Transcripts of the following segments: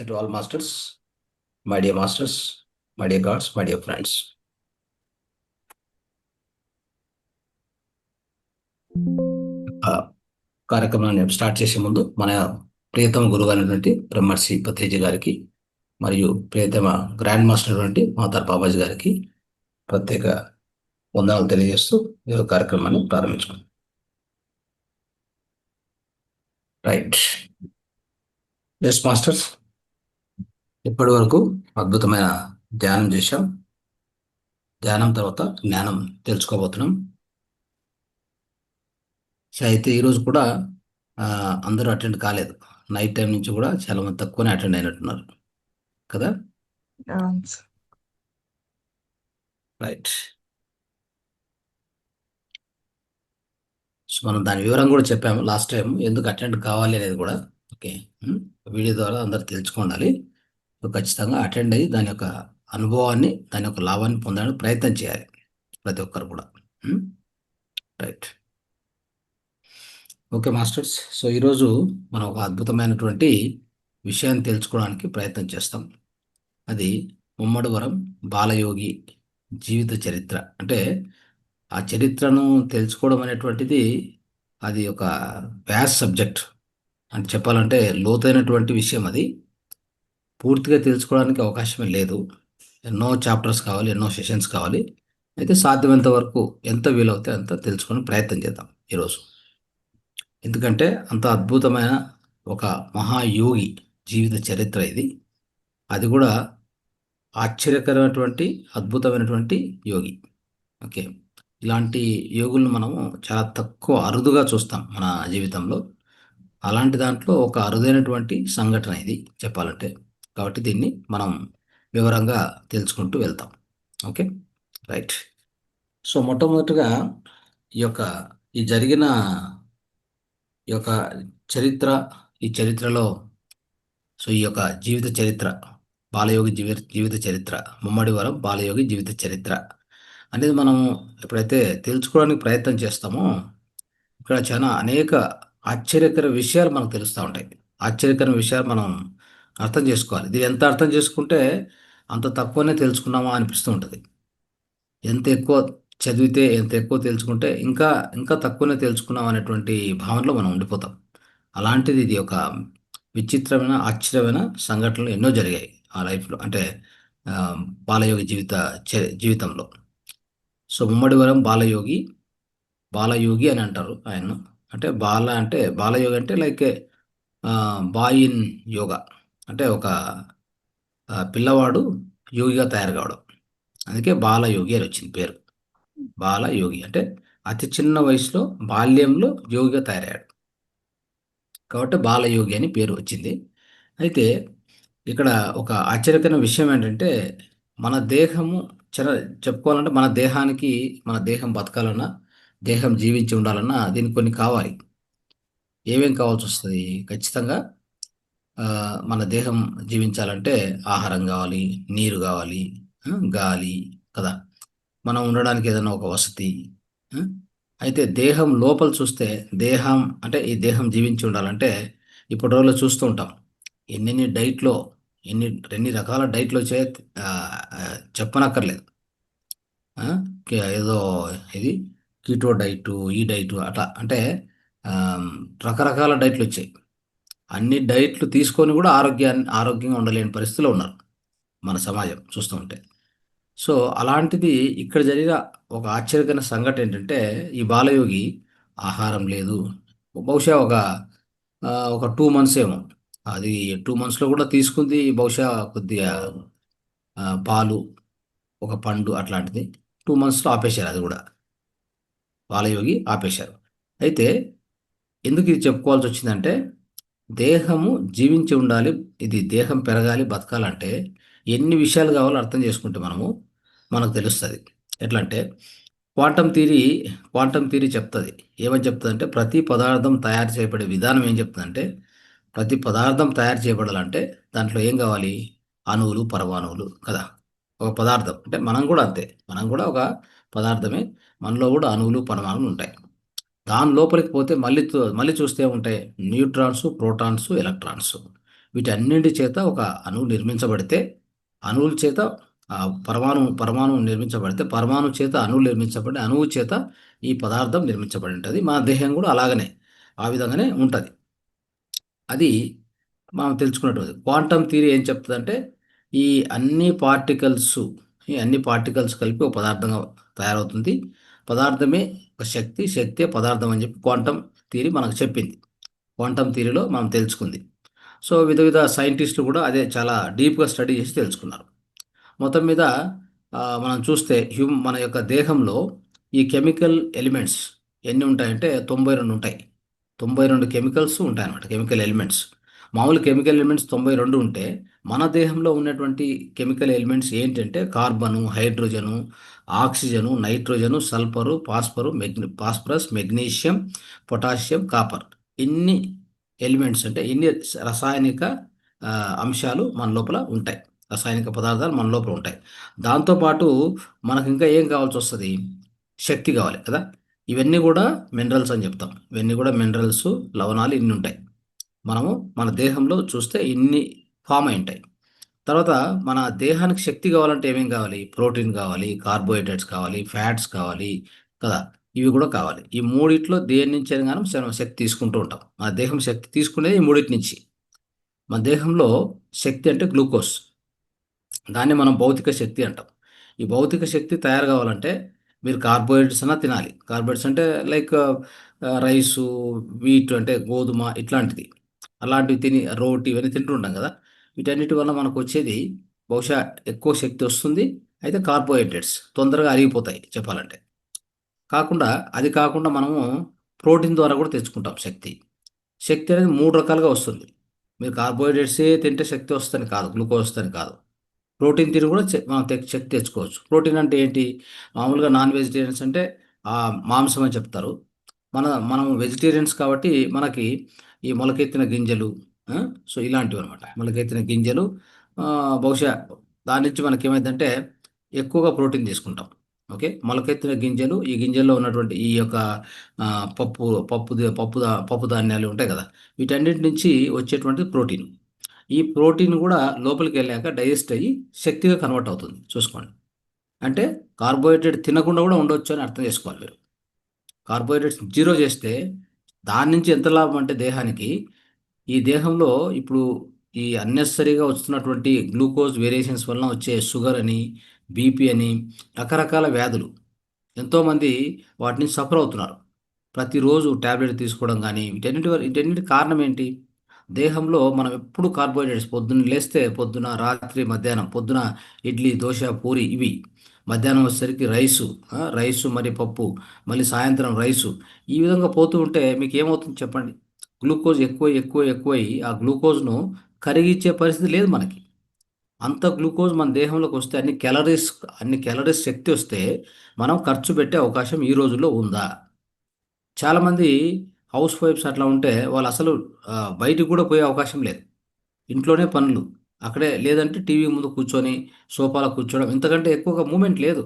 Namaste to all masters, my dear masters, my dear gods, my dear friends. ఆ, కార్యక్రమాన్ని start చేసే ముందు మన ప్రియతమ గురువు అయినటువంటి బ్రహ్మర్షి పత్రిజీ గారికి మరియు ప్రియతమ గ్రాండ్ మాస్టర్ అయినటువంటి మాతార్ బాబాజీ గారికి ప్రత్యేక వందనాలు తెలియజేస్తూ ఈ యొక్క కార్యక్రమాన్ని ప్రారంభించుకుందాం. రైట్. ఎస్ మాస్టర్స్, ఇప్పటి వరకు అద్భుతమైన ధ్యానం చేశాం. ధ్యానం తర్వాత జ్ఞానం తెలుసుకోబోతున్నాం. సో అయితే ఈరోజు కూడా అందరూ అటెండ్ కాలేదు. నైట్ టైం నుంచి కూడా చాలా మంది తక్కువనే అటెండ్ అయినట్టున్నారు కదా. రైట్. సో మనం దాని వివరం కూడా చెప్పాము లాస్ట్ టైం, ఎందుకు అటెండ్ కావాలి అనేది కూడా. ఓకే, వీడియో ద్వారా అందరు తెలుసుకోవాలి. సో ఖచ్చితంగా అటెండ్ అయ్యి దాని యొక్క అనుభవాన్ని, దాని యొక్క లాభాన్ని పొందడానికి ప్రయత్నం చేయాలి ప్రతి ఒక్కరు కూడా. రైట్. ఓకే మాస్టర్స్, సో ఈరోజు మనం ఒక అద్భుతమైనటువంటి విషయాన్ని తెలుసుకోవడానికి ప్రయత్నం చేస్తాం. అది ముమ్మడివరం బాలయోగి జీవిత చరిత్ర. అంటే ఆ చరిత్రను తెలుసుకోవడం అనేటువంటిది అది ఒక వ్యాస్ సబ్జెక్ట్ అని చెప్పాలంటే, లోతైనటువంటి విషయం. అది పూర్తిగా తెలుసుకోవడానికి అవకాశమే లేదు. ఎన్నో చాప్టర్స్ కావాలి, ఎన్నో సెషన్స్ కావాలి. అయితే సాధ్యమైనంత వరకు ఎంత వీలవుతే అంత తెలుసుకునే ప్రయత్నం చేద్దాం ఈరోజు. ఎందుకంటే అంత అద్భుతమైన ఒక మహాయోగి జీవిత చరిత్ర ఇది. అది కూడా ఆశ్చర్యకరమైనటువంటి అద్భుతమైనటువంటి యోగి. ఓకే, ఇలాంటి యోగులను మనము చాలా తక్కువ, అరుదుగా చూస్తాం మన జీవితంలో. అలాంటి దాంట్లో ఒక అరుదైనటువంటి సంఘటన ఇది చెప్పాలంటే. కాబట్టి దీన్ని మనం వివరంగా తెలుసుకుంటూ వెళ్తాం. Okay, right. సో మొట్టమొదటిగా ఈ జరిగిన ఈ యొక్క చరిత్ర, ఈ చరిత్రలో సో ఈ యొక్క జీవిత చరిత్ర, బాలయోగి జీవిత చరిత్ర, ముమ్మడివరం బాలయోగి జీవిత చరిత్ర అనేది మనం ఎప్పుడైతే తెలుసుకోవడానికి ప్రయత్నం చేస్తామో, ఇక్కడ చాలా అనేక ఆశ్చర్యకర విషయాలు మనకు తెలుస్తూ ఉంటాయి. ఆశ్చర్యకర విషయాలు మనం అర్థం చేసుకోవాలి. ఇది ఎంత అర్థం చేసుకుంటే అంత తక్కువనే తెలుసుకున్నామా అనిపిస్తూ ఉంటుంది. ఎంత ఎక్కువ చదివితే, ఎంత ఎక్కువ తెలుసుకుంటే ఇంకా ఇంకా తక్కువనే తెలుసుకున్నాం అనేటువంటి భావనలో మనం ఉండిపోతాం. అలాంటిది ఇది ఒక విచిత్రమైన, ఆశ్చర్యమైన సంఘటనలు ఎన్నో జరిగాయి ఆ లైఫ్లో, అంటే బాలయోగి జీవితంలో. సో ముమ్మడివరం బాలయోగి అని అంటారు ఆయన్ను. అంటే బాలయోగి అంటే లైక్ బాయ్ ఇన్ యోగా, అంటే ఒక పిల్లవాడు యోగిగా తయారు కావడం. అందుకే బాలయోగి అని వచ్చింది పేరు. బాలయోగి అంటే అతి చిన్న వయసులో, బాల్యంలో యోగిగా తయారయ్యాడు కాబట్టి బాలయోగి అని పేరు వచ్చింది. అయితే ఇక్కడ ఒక ఆశ్చర్యకరమైన విషయం ఏంటంటే, మన దేహము చెప్పుకోవాలంటే మన దేహానికి, మన దేహం బతకాలన్నా, దేహం జీవించి ఉండాలన్నా దీనికి కొన్ని కావాలి. ఏమేం కావాల్సి వస్తుంది? ఖచ్చితంగా మన దేహం జీవించాలంటే ఆహారం కావాలి, నీరు కావాలి, గాలి కదా. మనం ఉండడానికి ఏదైనా ఒక వసతి. అయితే దేహం లోపల చూస్తే, దేహం అంటే ఈ దేహం జీవించి ఉండాలంటే ఇప్పటి రోజుల్లో చూస్తూ ఉంటాం, ఎన్ని డైట్లో, ఎన్ని రకాల డైట్లు చెప్పనక్కర్లేదు. ఏదో ఇది కీటో డైటు, ఈ డైటు అట్లా, అంటే రకరకాల డైట్లు వచ్చాయి. అన్ని డైట్లు తీసుకొని కూడా ఆరోగ్యంగా ఉండలేని పరిస్థితిలో ఉన్నారు మన సమాజం చూస్తూ ఉంటే. సో అలాంటిది ఇక్కడ జరిగిన ఒక ఆశ్చర్యకరమైన సంఘటన ఏంటంటే, ఈ బాలయోగి ఆహారం లేదు. బహుశా ఒక 2 months ఏమో. అది 2 monthsలో కూడా తీసుకుంది బహుశా కొద్దిగా పాలు, ఒక పండు అట్లాంటిది. 2 monthsలో ఆపేశారు, అది కూడా బాలయోగి ఆపేశారు. అయితే ఎందుకు ఇది చెప్పుకోవాల్సి వచ్చిందంటే, దేహము జీవించి ఉండాలి, ఇది దేహం పెరగాలి, బతకాలంటే ఎన్ని విషయాలు కావాలో అర్థం చేసుకుంటే మనకు తెలుస్తుంది. ఎట్లా అంటే క్వాంటమ్ థియరీ చెప్తుంది. ఏమని చెప్తుందంటే, ప్రతి పదార్థం తయారు చేయబడే విధానం ఏం చెప్తుందంటే, ప్రతి పదార్థం తయారు చేయబడాలంటే దాంట్లో ఏం కావాలి? అణువులు, పరమాణువులు కదా. ఒక పదార్థం అంటే మనం కూడా అంతే, మనం కూడా ఒక పదార్థమే. మనలో కూడా అణువులు, పరమాణువులు ఉంటాయి. దాని లోపలికి పోతే మళ్ళీ చూస్తే ఉంటాయి న్యూట్రాన్స్, ప్రోటాన్స్, ఎలక్ట్రాన్స్. వీటన్నింటి చేత ఒక అణువు నిర్మించబడితే, అణువుల చేత పరమాణువు నిర్మించబడితే, పరమాణు చేత అణువు నిర్మించబడి, అణువు చేత ఈ పదార్థం నిర్మించబడి ఉంటుంది. మన దేహం కూడా అలాగనే ఆ విధంగానే ఉంటుంది. అది మనం తెలుసుకున్నటువంటిది. క్వాంటమ్ థియరీ ఏం చెప్తుందంటే, ఈ అన్ని పార్టికల్స్ ఈ అన్ని పార్టికల్స్ కలిపి ఒక పదార్థంగా తయారవుతుంది. పదార్థమే ఒక శక్తి, శక్తే పదార్థం అని చెప్పి క్వాంటమ్ థియరీ మనకు చెప్పింది. క్వాంటమ్ థియరీలో మనం తెలుసుకుంది. సో, వివిధ విధ సైంటిస్టులు కూడా అదే చాలా డీప్‌గా స్టడీ చేసి తెలుసుకున్నారు. మొత్తం మీద మనం చూస్తే మన యొక్క దేహంలో ఈ కెమికల్ ఎలిమెంట్స్ ఎన్ని ఉంటాయంటే 92 ఉంటాయి. 92 కెమికల్స్ ఉంటాయన్నమాట. Chemical elements. మామూలు కెమికల్ ఎలిమెంట్స్ 92 ఉంటే, మన దేహంలో ఉన్నటువంటి కెమికల్ ఎలిమెంట్స్ ఏంటంటే carbon, hydrogen, oxygen, nitrogen, sulphur, phosphorus, magnesium, potassium, copper. ఇన్ని ఎలిమెంట్స్ అంటే ఇన్ని రసాయనిక అంశాలు మన లోపల ఉంటాయి. రసాయనిక పదార్థాలు మన లోపల ఉంటాయి. దాంతో పాటు మనకు ఇంకా ఏం కావాల్సొస్తది? శక్తి కావాలి కదా! ఇవన్నీ గూడా మినరల్స్ అని చెప్తాం. ఇవన్నీ గూడా మినరల్స్, లవణాలు ఇన్ని ఉంటాయి. మనము మన దేహంలో చూస్తే ఇన్ని ఫార్మ్ అయ్యుంటాయి. తర్వాత మన దేహానికి శక్తి కావాలంటే ఏమేం కావాలి? ప్రోటీన్ కావాలి, కార్బోహైడ్రేట్స్ కావాలి, ఫ్యాట్స్ కావాలి కదా! ఇవి కూడా కావాలి. ఈ మూడిట్లో దేని నుంచైనా గాని మనం శక్తి తీసుకుంటూ ఉంటాం. మన దేహం శక్తి తీసుకునేది ఈ మూడిటి నుంచి. మన దేహంలో శక్తి అంటే గ్లూకోజ్. దాన్ని మనం భౌతిక శక్తి అంటాం. ఈ భౌతిక శక్తి తయారు కావాలంటే మీరు కార్బోహైడ్రేట్స్ అన్నా తినాలి. కార్బోహైడ్రేట్స్ అంటే లైక్ రైసు, వీట్ అంటే గోధుమ ఇట్లాంటిది. అలాంటివి తిని రోటి ఇవన్నీ తింటూ ఉంటాం కదా! వీటన్నిటి వల్ల మనకొచ్చేది బహుశా ఎక్కువ శక్తి వస్తుంది. అయితే కార్బోహైడ్రేట్స్ తొందరగా అరిగిపోతాయి చెప్పాలంటే. అది కాకుండా మనము ప్రోటీన్ ద్వారా కూడా తెచ్చుకుంటాం శక్తి. శక్తి అనేది 3 రకాలుగా వస్తుంది. మీరు కార్బోహైడ్రేట్సే తింటే శక్తి వస్తదని కాదు. గ్లూకోజ్ వస్తదని కాదు. ప్రోటీన్ తిని కూడా మనం శక్తి తెచ్చుకోవచ్చు. ప్రోటీన్ అంటే ఏంటి? మామూలుగా నాన్ వెజిటేరియన్స్ అంటే మాంసం అని చెప్తారు. మనం వెజిటేరియన్స్ కాబట్టి మనకి ఈ మొలకెత్తిన గింజలు, ఆ! సో, ఇలాంటివన్నమాట. మొలకెత్తిన గింజలు బహుశా దాని నుంచి మనకేమైద్దంటే ఎక్కువగా ప్రోటీన్ తీసుకుంటాం. ఓకే. మొలకెత్తిన గింజలు, ఈ గింజల్లో ఉన్నటువంటి ఈ యొక్క పప్పు పప్పు ద పప్పు దా పప్పు ధాన్యాలు ఉంటాయి కదా! వీటన్నిటి నుంచి వచ్చేటువంటిది ప్రోటీన్. ఈ ప్రోటీన్ గూడా లోపలికెళ్ళాక డైజెస్ట్ అయ్యి శక్తిగా కన్వర్ట్ అవుతుంది చూసుకోండి. అంటే కార్బోహైడ్రేట్ తినకుండా గూడా ఉండొచ్చు అని అర్థం చేసుకోవాలి మీరు. కార్బోహైడ్రేట్స్ జీరో చేస్తే దాని నుంచి ఎంత లాభం అంటే దేహానికి, ఈ దేహంలో ఇప్పుడు ఈ అన్నెసెసరీగా వస్తున్నటువంటి గ్లూకోజ్ వేరియేషన్స్ వలన వచ్చే షుగర్ అని, బీపీ అని రకరకాల వ్యాధులు ఎంతోమంది వాటి నుంచి సఫర్ అవుతున్నారు. ప్రతిరోజు టాబ్లెట్ తీసుకోవడం గానీ, వీటన్నిటికి కారణం ఏంటి? దేహంలో మనం ఎప్పుడు కార్బోహైడ్రేట్స్ పొద్దున్న లేస్తే పొద్దున, రాత్రి, మధ్యాహ్నం. పొద్దున ఇడ్లీ, దోస, పూరి ఇవి. మధ్యాహ్నం వచ్చేసరికి రైసు మరి పప్పు. మళ్ళీ సాయంత్రం రైసు. ఈ విధంగా పోతూ ఉంటే మీకేమవుతుంది చెప్పండి? గ్లూకోజ్ ఎక్కువై ఆ గ్లూకోజ్‌ను కరిగించే పరిస్థితి లేదు మనకి. అంత గ్లూకోజ్ మన దేహంలోకి వస్తే అన్ని క్యాలరీస్ శక్తి వస్తే మనం ఖర్చు పెట్టే అవకాశం ఈ రోజుల్లో ఉందా? చాలామంది హౌస్ వైఫ్స్ అట్లా ఉంటే వాళ్ళసలు బయటికి కూడా పోయే అవకాశం లేదు. ఇంట్లోనే పనులు. అక్కడే లేదంటే టీవీ ముందు కూర్చొని సోఫాలో కూర్చోవడం. ఇంతకంటే ఎక్కువగా మూవ్‌మెంట్ లేదు.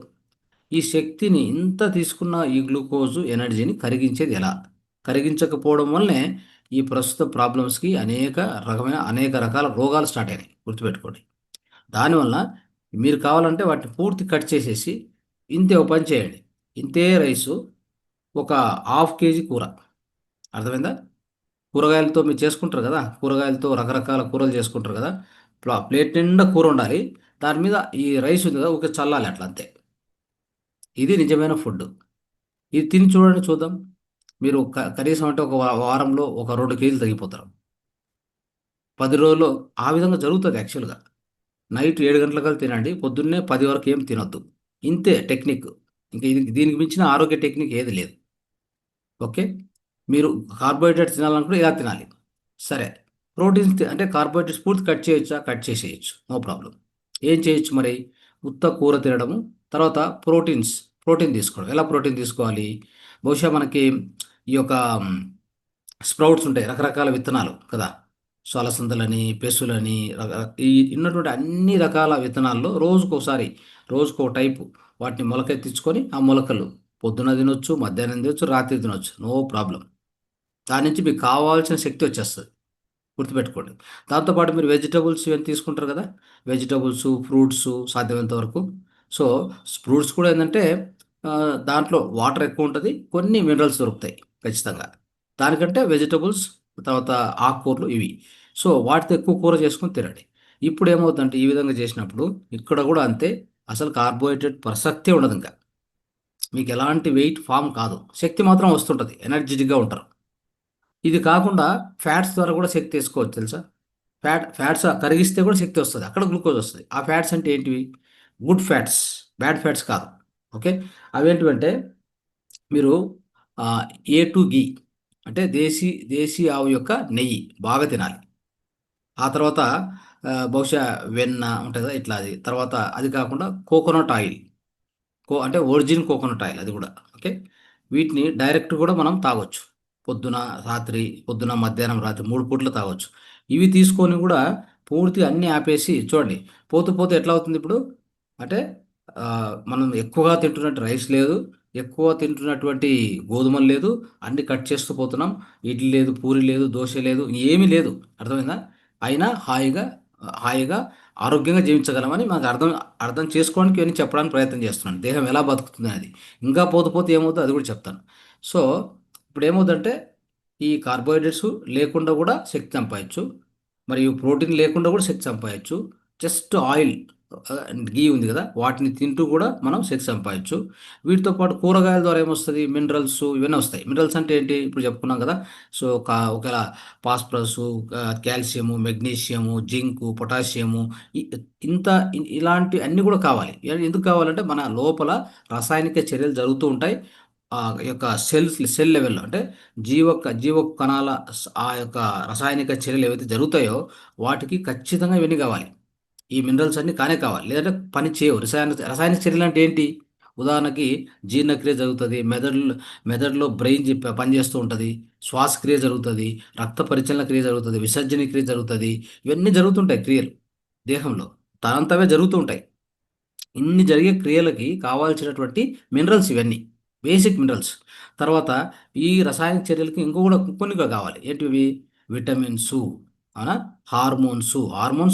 ఈ శక్తిని ఇంత తీసుకున్న ఈ గ్లూకోజు ఎనర్జీని కరిగించేది ఎలా? కరిగించకపోవడం వల్లనే ఈ ప్రస్తుత ప్రాబ్లమ్స్‌కి అనేక రకాల రోగాలు స్టార్ట్ అయినాయి. గుర్తుపెట్టుకోండి. దానివల్ల మీరు కావాలంటే వాటిని పూర్తి కట్ చేసేసి ఇంతే ఓ పని చేయండి. ఇంతే రైసు ఒక హాఫ్ కేజీ కూర. అర్థమైందా? కూరగాయలతో మీరు చేసుకుంటారు గదా! కూరగాయలతో రకరకాల కూరలు చేసుకుంటారు గదా! ప్లేట్ నిండా కూరుండాలి. దాని మీద ఈ రైస్ ఉంది గదా! ఊకే చల్లాలి అట్లా అంతే. ఇది నిజమైన ఫుడ్డు. ఇది తిని చూడండి చూద్దాం. మీరు కనీసం అంటే ఒక వారంలో ఒక 2 కేజీలు తగ్గిపోతారు. 10 రోజుల్లో ఆ విధంగా జరుగుతది యాక్చువల్‌గా. నైట్ 7 గంటలకల్లా తినండి. పొద్దున్నే 10 వరకు ఏం తినొద్దు. ఇంతే టెక్నిక్. ఇంక దీనికి మించిన ఆరోగ్య టెక్నిక్ ఏది లేదు. ఓకే. మీరు కార్బోహైడ్రేట్స్ తినాలనుకుంటే ఇలా తినాలి. సరే. అంటే కార్బోహైడ్రేట్స్ పూర్తి కట్ చేయొచ్చా? కట్ చేసేయొచ్చు. No problem. ఏం చేయొచ్చు మరి? ఉత్త కూర తినడము. తర్వాత ప్రోటీన్ తీసుకోవడం. ఎలా ప్రోటీన్ తీసుకోవాలి? బహుశా మనకి ఈ యొక్క స్ప్రౌట్స్ ఉంటాయి. రకరకాల విత్తనాలు కదా! సో, అలసందలని, పెసులని ఈ ఉన్నటువంటి అన్ని రకాల విత్తనాల్లో రోజుకో టైపు వాటిని మొలకెత్తించుకొని, ఆ మొలకలు పొద్దున తినొచ్చు, మధ్యాహ్నం తినొచ్చు, రాత్రి తినొచ్చు. No problem. దాని నుంచి మీకు కావాల్సిన శక్తి వచ్చేస్తది. గుర్తుపెట్టుకోండి. దాంతోపాటు మీరు వెజిటబుల్స్ ఇవన్నీ తీసుకుంటారు కదా! వెజిటబుల్సు, ఫ్రూట్సు సాధ్యమైనంత వరకు. సో, ఫ్రూట్స్ కూడా ఏందంటే దాంట్లో వాటర్ ఎక్కువుంటది. కొన్ని మినరల్స్ దొరుకుతాయి ఖచ్చితంగా. దానికంటే వెజిటబుల్స్, తర్వాత ఆకుకూరలు ఇవి. సో, వాటితో ఎక్కువ కూర చేసుకొని తినండి. ఇప్పుడేమవుద్దంటే ఈ విధంగా చేసినప్పుడు ఇక్కడ గూడా అంతే. అసలు కార్బోహైడ్రేట్ ప్రసక్తే ఉండదింక. మీకెలాంటి వెయిట్ ఫార్మ్ కాదు. శక్తి మాత్రం వస్తుంటది. ఎనర్జిటిక్‌గా ఉంటారు. ఇది కాకుండా ఫ్యాట్స్ ద్వారా కూడా శక్తి తీసుకోవచ్చు తెలుసా? ఫ్యాట్స్ కరిగిస్తే కూడా శక్తి వస్తది. అక్కడ గ్లూకోజ్ వస్తది. ఆ ఫ్యాట్స్ అంటే ఏంటివి? Good fats. బ్యాడ్ ఫ్యాట్స్ కాదు. ఓకే. అవేంటివంటే మీరు ఆహ్, ఏ టు ఘీ అంటే దేశీ ఆవు యొక్క నెయ్యి బాగా తినాలి. ఆ తర్వాత బహుశా వెన్న ఉంటది కదా! ఇట్లా అది. తర్వాత అది కాకుండా కోకోనట్ ఆయిల్. అంటే ఒరిజిన్ కోకోనట్ ఆయిల్ అది గూడా. ఓకే. వీటిని డైరెక్ట్ గూడా మనం తాగొచ్చు. పొద్దున, పొద్దున, మధ్యాహ్నం, రాత్రి 3 పూటలు తాగొచ్చు. ఇవి తీసుకొని గూడా పూర్తిగా అన్నీ ఆపేసి చూడండి. పోతూ ఎట్లా అవుతుందిప్పుడు? అంటే మనం ఎక్కువగా తింటున్నట్టు రైస్ లేదు. ఎక్కువ తింటున్నటువంటి గోధుమలు లేదు. అన్నీ కట్ చేస్తూ పోతున్నాం. ఇడ్లీ లేదు, పూరి లేదు, దోస లేదు, ఏమీ లేదు. అర్థమైందా? అయినా హాయిగా ఆరోగ్యంగా జీవించగలమని మనకు అర్థం అర్థం చేసుకోవడానికి ఇవన్నీ చెప్పడానికి ప్రయత్నం చేస్తున్నాను. దేహం ఎలా బతుకుతుందనేది. ఇంకా పోతే ఏమవుద్దో అది కూడా చెప్తాను. సో, ఇప్పుడేమవుద్దంటే ఈ కార్బోహైడ్రేట్స్ లేకుండా కూడా శక్తి సంపాదించు. మరియు ప్రోటీన్ లేకుండా కూడా శక్తి సంపాదించు. జస్ట్ ఆయిల్ ఘీ ఉంది కదా! వాటిని తింటూ కూడా మనం శక్తి సంపాదించు. వీటితో పాటు కూరగాయల ద్వారా ఏమొస్తది? మినరల్స్ ఇవన్నీ వస్తాయి. మినరల్స్ అంటే ఏంటి? ఇప్పుడు చెప్పుకున్నాం కదా! సో, ఒకవేళ ఫాస్ఫరసు, కాల్షియము, మెగ్నీషియము, జింకు, పొటాషియము ఇ ఇంత ఇలాంటి అన్నీ కూడా కావాలి. ఎందుకు కావాలంటే మన లోపల రసాయనిక చర్యలు జరుగుతూ ఉంటాయి. ఈ యొక్క సెల్ లెవెల్‌లో అంటే జీవ కణాల ఆ యొక్క రసాయనిక చర్యలు ఏవైతే జరుగుతాయో వాటికి ఖచ్చితంగా ఇవన్నీ కావాలి. ఈ మినరల్స్ అన్నీ కానే కావాలి. లేదంటే పని చేయవు. రసాయనిక చర్యలంటే ఏంటి? ఉదాహరణకి జీర్ణక్రియ జరుగుతది. మెదడులో బ్రెయిన్ పనిచేస్తూ ఉంటది. శ్వాసక్రియ జరుగుతది. రక్త పరిచలన క్రియ జరుగుతది. విసర్జన క్రియ జరుగుతది. ఇవన్నీ జరుగుతుంటాయి క్రియలు దేహంలో. తనంతవే జరుగుతూ ఉంటాయి. ఇన్ని జరిగే క్రియలకి కావాల్సినటువంటి మినరల్స్ ఇవన్నీ. Basic minerals. తర్వాత ఈ రసాయనిక చర్యలకి కొన్ని కూడా కావాలి. ఏంటివి? విటమిన్సు, అవునా? హార్మోన్స్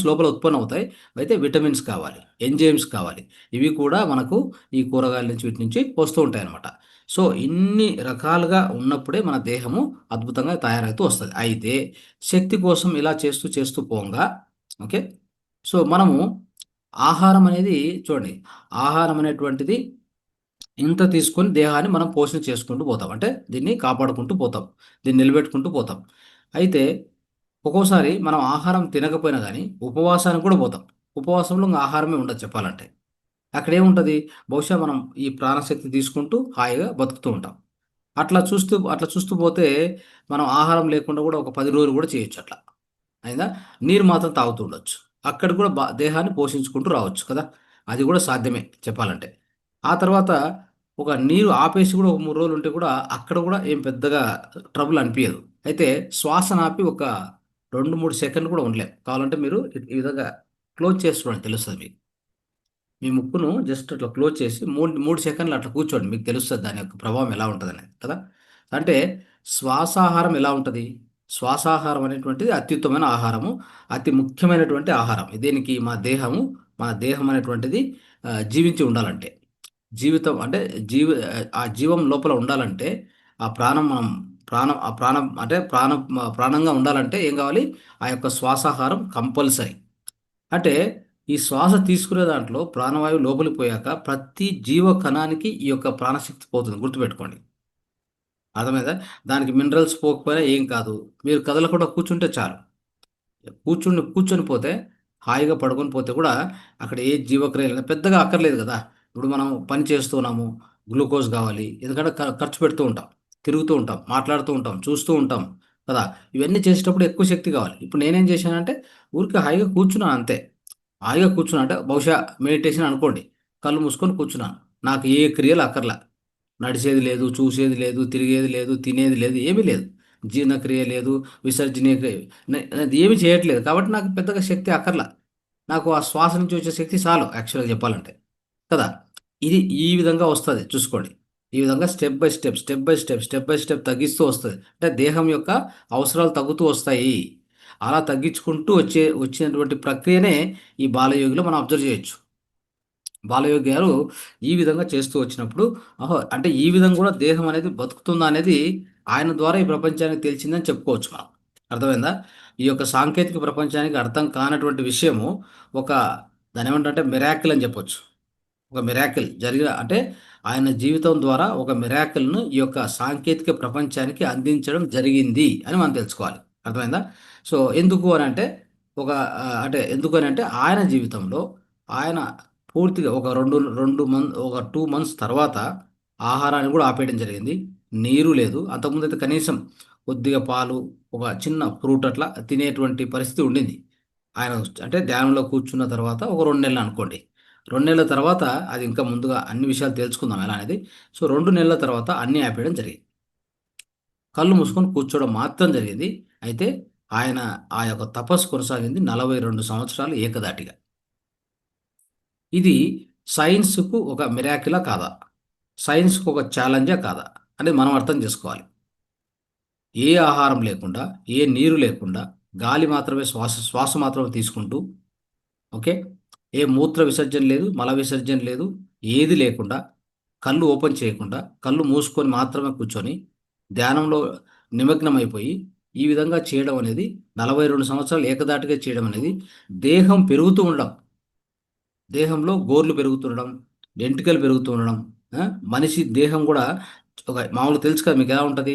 లోపల ఉత్పన్నవుతాయి. అయితే విటమిన్స్ కావాలి. ఎంజైమ్స్ కావాలి. ఇవి కూడా మనకు ఈ కూరగాయల నుంచి వీటి నుంచి వస్తూ ఉంటాయన్నమాట. సో, ఇన్ని రకాలుగా ఉన్నప్పుడే మన దేహము అద్భుతంగా తయారవుతూ వస్తది. అయితే శక్తి కోసం ఇలా చేస్తూ పోంగా ఓకే. సో, మనము ఆహారం అనేది చూడండి. ఆహారం అనేటువంటిది ఇంత తీసుకొని దేహాన్ని మనం పోషణ చేసుకుంటూ పోతాం. అంటే దీన్ని కాపాడుకుంటూ పోతాం. దీన్ని నిలబెట్టుకుంటూ పోతాం. అయితే ఒక్కోసారి మనం ఆహారం తినకపోయినా గానీ ఉపవాసానికి కూడా పోతాం. ఉపవాసంలో ఇంగ ఆహారమే ఉండదు చెప్పాలంటే. అక్కడేముంటది? బహుశా మనం ఈ ప్రాణశక్తి తీసుకుంటూ హాయిగా బతుకుతూ ఉంటాం. అట్లా చూస్తూ పోతే మనం ఆహారం లేకుండా కూడా ఒక 10 రోజులు కూడా చేయొచ్చు అట్లా. అయిందా? నీరు మాత్రం తాగుతూ ఉండొచ్చు. అక్కడ కూడా దేహాన్ని పోషించుకుంటూ రావచ్చు కదా! అది కూడా సాధ్యమే చెప్పాలంటే. ఆ తర్వాత ఒక నీరు ఆపేసి కూడా ఒక 3 రోజులుంటే కూడా అక్కడ కూడా ఏం పెద్దగా ట్రబుల్ అనిపియదు. అయితే శ్వాసనాపి ఒక 2, 3 సెకన్లు కూడా ఉండలేం. కావాలంటే మీరు ఈ విధంగా క్లోజ్ చేసి చూడండి తెలుస్తది మీకు. మీ ముక్కును జస్ట్ అట్లా క్లోజ్ చేసి 3 సెకన్లు అట్లా కూర్చోండి. మీకు తెలుస్తది దాని యొక్క ప్రభావం ఎలా ఉంటదనేది కదా! అంటే శ్వాసాహారం ఎలా ఉంటది? శ్వాసాహారం అనేటువంటిది అత్యుత్తమైన ఆహారము. అతి ముఖ్యమైనటువంటి ఆహారం. దేనికి మన దేహం అనేటువంటిది జీవించి ఉండాలంటే. జీవితం అంటే ఆ జీవం లోపల ఉండాలంటే ఆ ప్రాణం మనం ఆ ప్రాణం అంటే ప్రాణంగా ఉండాలంటే ఏం కావాలి? ఆ యొక్క శ్వాసాహారం కంపల్సరీ. అంటే ఈ శ్వాస తీసుకునే దాంట్లో ప్రాణవాయువు లోపలికి పోయాక ప్రతి జీవ కణానికి ఈ యొక్క ప్రాణశక్తి పోతుంది. గుర్తుపెట్టుకోండి. అర్థమైందా? దానికి మినరల్స్ పోకపోయినా ఏం కాదు. మీరు కదలకుండా కూర్చుంటే చాలు. కూర్చొని పోతే హాయిగా పడుకొని పోతే కూడా అక్కడ ఏ జీవక్రియలు పెద్దగా అక్కర్లేదు కదా! ఇప్పుడు మనం పని చేస్తున్నాము. గ్లూకోజ్ కావాలి. ఎందుకంటే ఖర్చు పెడుతూ ఉంటాం. తిరుగుతూ ఉంటాం. మాట్లాడుతూ ఉంటాం. చూస్తూ ఉంటాం కదా! ఇవన్నీ చేసేటప్పుడు ఎక్కువ శక్తి కావాలి. ఇప్పుడు నేనేం చేశానంటే ఊరికే హాయిగా కూర్చున్నాను అంతే. హాయిగా కూర్చున్నా అంటే బహుశా మెడిటేషన్ అనుకోండి. కళ్ళు మూసుకొని కూర్చున్నాను. నాకు ఏ క్రియలు అక్కర్ల. నడిచేది లేదు, చూసేది లేదు, తిరిగేది లేదు, తినేది లేదు, ఏమీ లేదు. జీర్ణక్రియ లేదు, విసర్జనీయ క్రియ అది ఏమి చేయట్లేదు. కాబట్టి నాకు పెద్దగా శక్తి అక్కర్ల. నాకు ఆ శ్వాస నుంచి వచ్చే శక్తి చాలు యాక్చువల్‌గా చెప్పాలంటే. కదా! ఇది ఈ విధంగా వస్తది చూసుకోండి. ఈ విధంగా స్టెప్ బై స్టెప్ తగ్గిస్తూ వస్తది. అంటే దేహం యొక్క అవసరాలు తగ్గుతూ వస్తాయి. అలా తగ్గించుకుంటూ వచ్చినటువంటి ప్రక్రియనే ఈ బాలయోగిలో మనం అబ్జర్వ్ చేయొచ్చు. బాలయోగి గారు ఈ విధంగా చేస్తూ వచ్చినప్పుడు, అంటే ఈ విధంగా కూడా దేహం అనేది బతుకుతుందా అనేది ఆయన ద్వారా ఈ ప్రపంచానికి తెలిసిందని చెప్పుకోవచ్చు మనం. అర్థమైందా? ఈ యొక్క సాంకేతిక ప్రపంచానికి అర్థం కానటువంటి విషయము ఒక దాన్నేమంటారంటే మిరాకిల్ అని చెప్పొచ్చు. ఒక మిరాకిల్ జరిగిన అంటే ఆయన జీవితం ద్వారా ఒక మిరాకిల్‌ను ఈ యొక్క సాంకేతిక ప్రపంచానికి అందించడం జరిగింది అని మనం తెలుసుకోవాలి. అర్థమైందా? సో, ఎందుకు అనంటే ఒక అంటే ఎందుకనంటే ఆయన జీవితంలో ఆయన పూర్తిగా ఒక 2 మంత్స్ తర్వాత ఆహారాన్ని కూడా ఆపేయడం జరిగింది. నీరు లేదు. అంతకుముందయితే కనీసం కొద్దిగా పాలు, ఒక చిన్న ఫ్రూట్ అట్లా తినేటువంటి పరిస్థితి ఉండింది. ఆయన అంటే ధ్యానంలో కూర్చున్న తర్వాత ఒక 2 నెలలు అనుకోండి. 2 నెలల తర్వాత అది ఇంకా ముందుగా అన్ని విషయాలు తెలుసుకుందాం ఎలా అనేది. సో, 2 నెలల తర్వాత అన్నీ ఆపేయడం జరిగింది. కళ్ళు మూసుకొని కూర్చోవడం మాత్రం జరిగింది. అయితే ఆయన ఆ యొక్క తపస్సు కొనసాగింది 42 సంవత్సరాలు ఏకధాటిగా. ఇది సైన్స్‌కు ఒక మిరాకిలా కాదా? సైన్స్‌కు ఒక ఛాలెంజా కాదా? అనేది మనం అర్థం చేసుకోవాలి. ఏ ఆహారం లేకుండా, ఏ నీరు లేకుండా, గాలి మాత్రమే శ్వాస మాత్రమే తీసుకుంటూ, ఓకే. ఏ మూత్ర విసర్జన లేదు, మల విసర్జన లేదు, ఏది లేకుండా, కళ్ళు ఓపెన్ చేయకుండా, కళ్ళు మూసుకొని మాత్రమే కూర్చొని, ధ్యానంలో నిమగ్నమైపోయి, ఈ విధంగా చేయడం అనేది 42 సంవత్సరాలు ఏకధాటిగా చేయడం అనేది దేహం పెరుగుతూ ఉండడం. దేహంలో గోర్లు పెరుగుతుండడం, ఎంటికలు పెరుగుతూ ఉండడం. ఆ! మనిషి దేహం గూడా ఒక మామూలుగా తెలుసు కదా మీకెలా ఉంటది?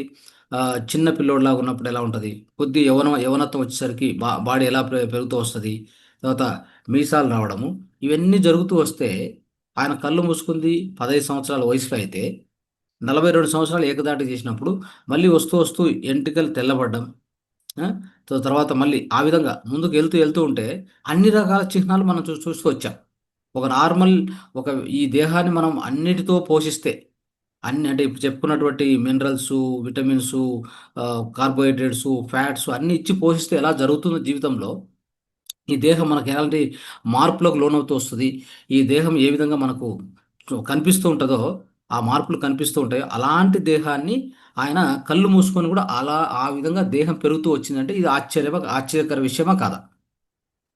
చిన్న పిల్లోడిలాగా ఉన్నప్పుడు ఎలా ఉంటది? కొద్ది యవ్వనత్వం వచ్చేసరికి బాడీ ఎలా పెరుగుతూ వస్తది. తర్వాత మీసాలు రావడము, ఇవన్నీ జరుగుతూ వస్తే ఆయన కళ్ళు మూసుకుంది 15 సంవత్సరాల వయసులో అయితే, 42 సంవత్సరాలు ఏకధాటిగా చేసినప్పుడు మళ్ళీ వస్తూ ఎంట్రికలు తెల్లబడడం. ఆ! తర్వాత మళ్ళీ ఆ విధంగా ముందుకు ఎళ్తూ ఉంటే అన్ని రకాల చిహ్నాలు మనం చూస్తూ వచ్చాం. ఒక నార్మల్ ఒక ఈ దేహాన్ని మనం అన్నిటితో పోషిస్తే, అన్ని అంటే ఇప్పుడు చెప్పుకున్నటువంటి మినరల్సు, విటమిన్సు, కార్బోహైడ్రేట్సు, ఫ్యాట్సు అన్నీ ఇచ్చి పోషిస్తే ఎలా జరుగుతుందో జీవితంలో, ఈ దేహం మనకు ఎలాంటి మార్పులకు లోనవుతూ వస్తది. ఈ దేహం ఏ విధంగా మనకు కనిపిస్తూ ఉంటదో, ఆ మార్పులు కనిపిస్తూ ఉంటాయో, అలాంటి దేహాన్ని ఆయన కళ్ళు మూసుకొని కూడా ఆ విధంగా దేహం పెరుగుతూ వచ్చిందంటే ఇది ఆశ్చర్యకర విషయమా కాదా?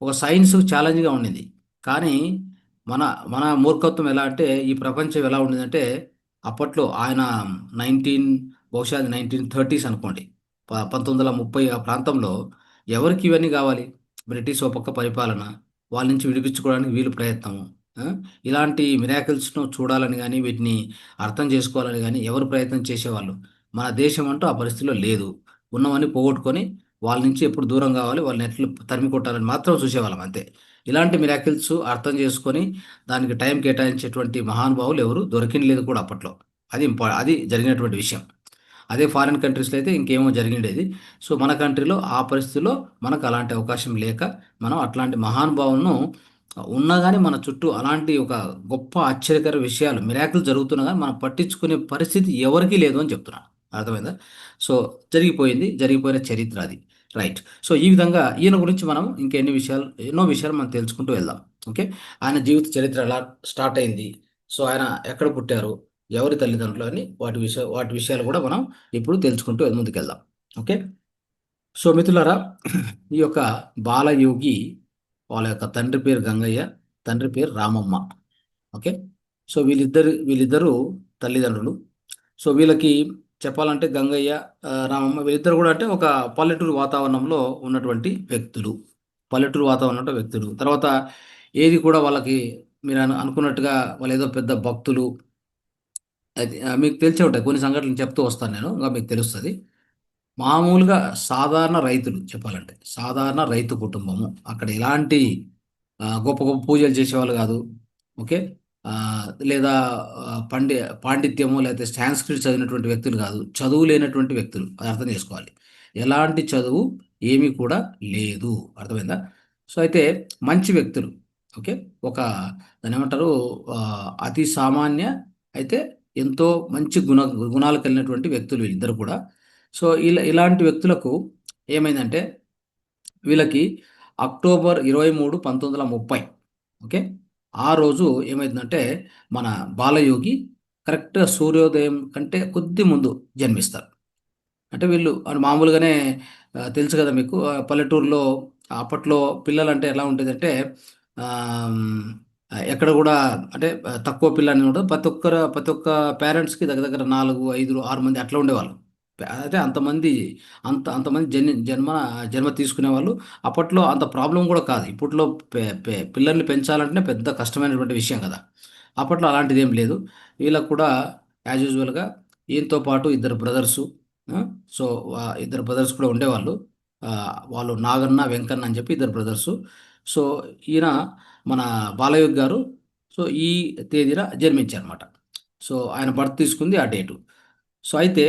ఒక సైన్స్ ఛాలెంజ్‌గా ఉండింది. కానీ మన మన మూర్ఖత్వం ఎలా అంటే ఈ ప్రపంచం ఎలా ఉండిందంటే అప్పట్లో ఆయన 19 బహుశా అది 1930స్ అనుకోండి. 1930 ఆ ప్రాంతంలో ఎవరికి ఇవన్నీ గావాలి? బ్రిటిష్ ఓ పక్క పరిపాలన. వాళ్ళ నుంచి విడిపించుకోవడానికి వీళ్ళు ప్రయత్నము. ఆ! ఇలాంటి మిరాకిల్స్‌ను చూడాలని గాని, వీటిని అర్థం చేసుకోవాలని గాని ఎవరు ప్రయత్నం చేసేవాళ్ళు? మన దేశం అంటూ ఆ పరిస్థితిలో లేదు. ఉన్నవన్నీ పోగొట్టుకొని వాళ్ళ నుంచి ఎప్పుడు దూరం గావాలి, వాళ్ళని ఎట్లా తరిమి కొట్టాలని మాత్రం చూసేవాళ్ళం అంతే. ఇలాంటి మిరాకిల్స్ అర్థం చేసుకొని, దానికి టైం కేటాయించేటువంటి మహానుభావులు ఎవరు దొరికిండ్లేదు కూడా అప్పట్లో. అది జరిగినటువంటి విషయం. అదే ఫారిన్ కంట్రీస్‌లో అయితే ఇంకేమో జరిగిండేది. సో, మన కంట్రీలో ఆ పరిస్థితిలో మనకు అలాంటి అవకాశం లేక, మనం అట్లాంటి మహానుభావులను ఉన్నా గాని మన చుట్టూ అలాంటి ఒక గొప్ప ఆశ్చర్యకర విషయాలు మిరాకిల్ జరుగుతున్నా గాని మనం పట్టించుకునే పరిస్థితి ఎవరికీ లేదు అని చెప్తున్నాను. అర్థమైందా? సో, జరిగిపోయింది. జరిగిపోయిన చరిత్ర అది. రైట్. సో, ఈ విధంగా ఈయన గురించి మనం ఎన్నో విషయాలు మనం తెలుసుకుంటూ వెళ్దాం. ఓకే. ఆయన జీవిత చరిత్ర ఎలా స్టార్ట్ అయింది. సో, ఆయన ఎక్కడ పుట్టారు? ఎవరి తల్లిదండ్రులు అని వాటి విషయాలు కూడా మనం ఇప్పుడు తెలుసుకుంటూ ముందుకెళ్దాం. ఓకే. సో, మిత్రులారా ఈ యొక్క బాలయోగి వాళ్ళ యొక్క తండ్రి పేరు గంగయ్య, తండ్రి పేరు రామమ్మ. ఓకే. సో, వీళ్ళిద్దరూ తల్లిదండ్రులు. సో, వీళ్ళకి చెప్పాలంటే గంగయ్య, రామమ్మ వీళ్ళిద్దరు గూడా అంటే ఒక పల్లెటూరు వాతావరణంలో ఉన్నటువంటి వ్యక్తులు. పల్లెటూరు వాతావరణంలో వ్యక్తులు. తర్వాత ఏది కూడా వాళ్ళకి మీరు అనుకున్నట్టుగా వాళ్ళేదో పెద్ద భక్తులు. అది మీకు తెలిసే ఉంటాయి. కొన్ని సంఘటనలు చెప్తూ వస్తాను నేను. ఇంగా మీకు తెలుస్తది. మామూలుగా సాధారణ రైతులు చెప్పాలంటే. సాధారణ రైతు కుటుంబము. అక్కడ ఎలాంటి గొప్ప గొప్ప పూజలు చేసేవాళ్ళు గాదు. ఓకే. లేదా పాండిత్యమో లేకపోతే సాంస్క్రిట్ చదివినటువంటి వ్యక్తులు గాదు. చదువు లేనటువంటి వ్యక్తులు. అది అర్థం చేసుకోవాలి. ఎలాంటి చదువు ఏమీ కూడా లేదు. అర్థమైందా? సో, అయితే మంచి వ్యక్తులు. ఓకే. ఒక దాన్నేమంటారు అతి సామాన్య అయితే ఎంతో మంచి గుణాలు కలిగినటువంటి వ్యక్తులు వీళ్ళిద్దరు కూడా. సో, ఇలాంటి వ్యక్తులకు ఏమైందంటే, వీళ్ళకి అక్టోబర్ 23, 1930 ఓకే. ఆ రోజు ఏమైందంటే, మన బాలయోగి కరెక్ట్‌గా సూర్యోదయం కంటే కొద్ది ముందు జన్మిస్తారు. అంటే వీళ్ళు అని మామూలుగానే తెలుసు కదా మీకు పల్లెటూరులో అప్పట్లో పిల్లలంటే ఎలా ఉండేదంటే ఆమ్, ఎక్కడ కూడా అంటే తక్కువ పిల్లని ఉండదు ప్రతి ఒక్క పేరెంట్స్కి దగ్గర దగ్గర 4, 5, 6 మంది అట్లా ఉండేవాళ్ళు. అయితే అంతమంది జన్మ తీసుకునే వాళ్ళు. అప్పట్లో అంత ప్రాబ్లం కూడా కాదు. ఇప్పట్లో పిల్లల్ని పెంచాలంటే పెద్ద కష్టమైనటువంటి విషయం కదా. అప్పట్లో అలాంటిది ఏం లేదు. వీళ్ళకు కూడా యాజ్ యూజువల్గా ఈయనతో పాటు ఇద్దరు బ్రదర్సు. ఆ! సో, ఇద్దరు బ్రదర్స్ కూడా ఉండేవాళ్ళు. వాళ్ళు నాగన్న, వెంకన్న అని చెప్పి ఇద్దరు బ్రదర్సు. సో, ఈయన మన బాలయోగి గారు సో, ఈ తేదీన జన్మించారన్నమాట. సో, ఆయన బర్త్ తీసుకుంది ఆ డేటు. సో, అయితే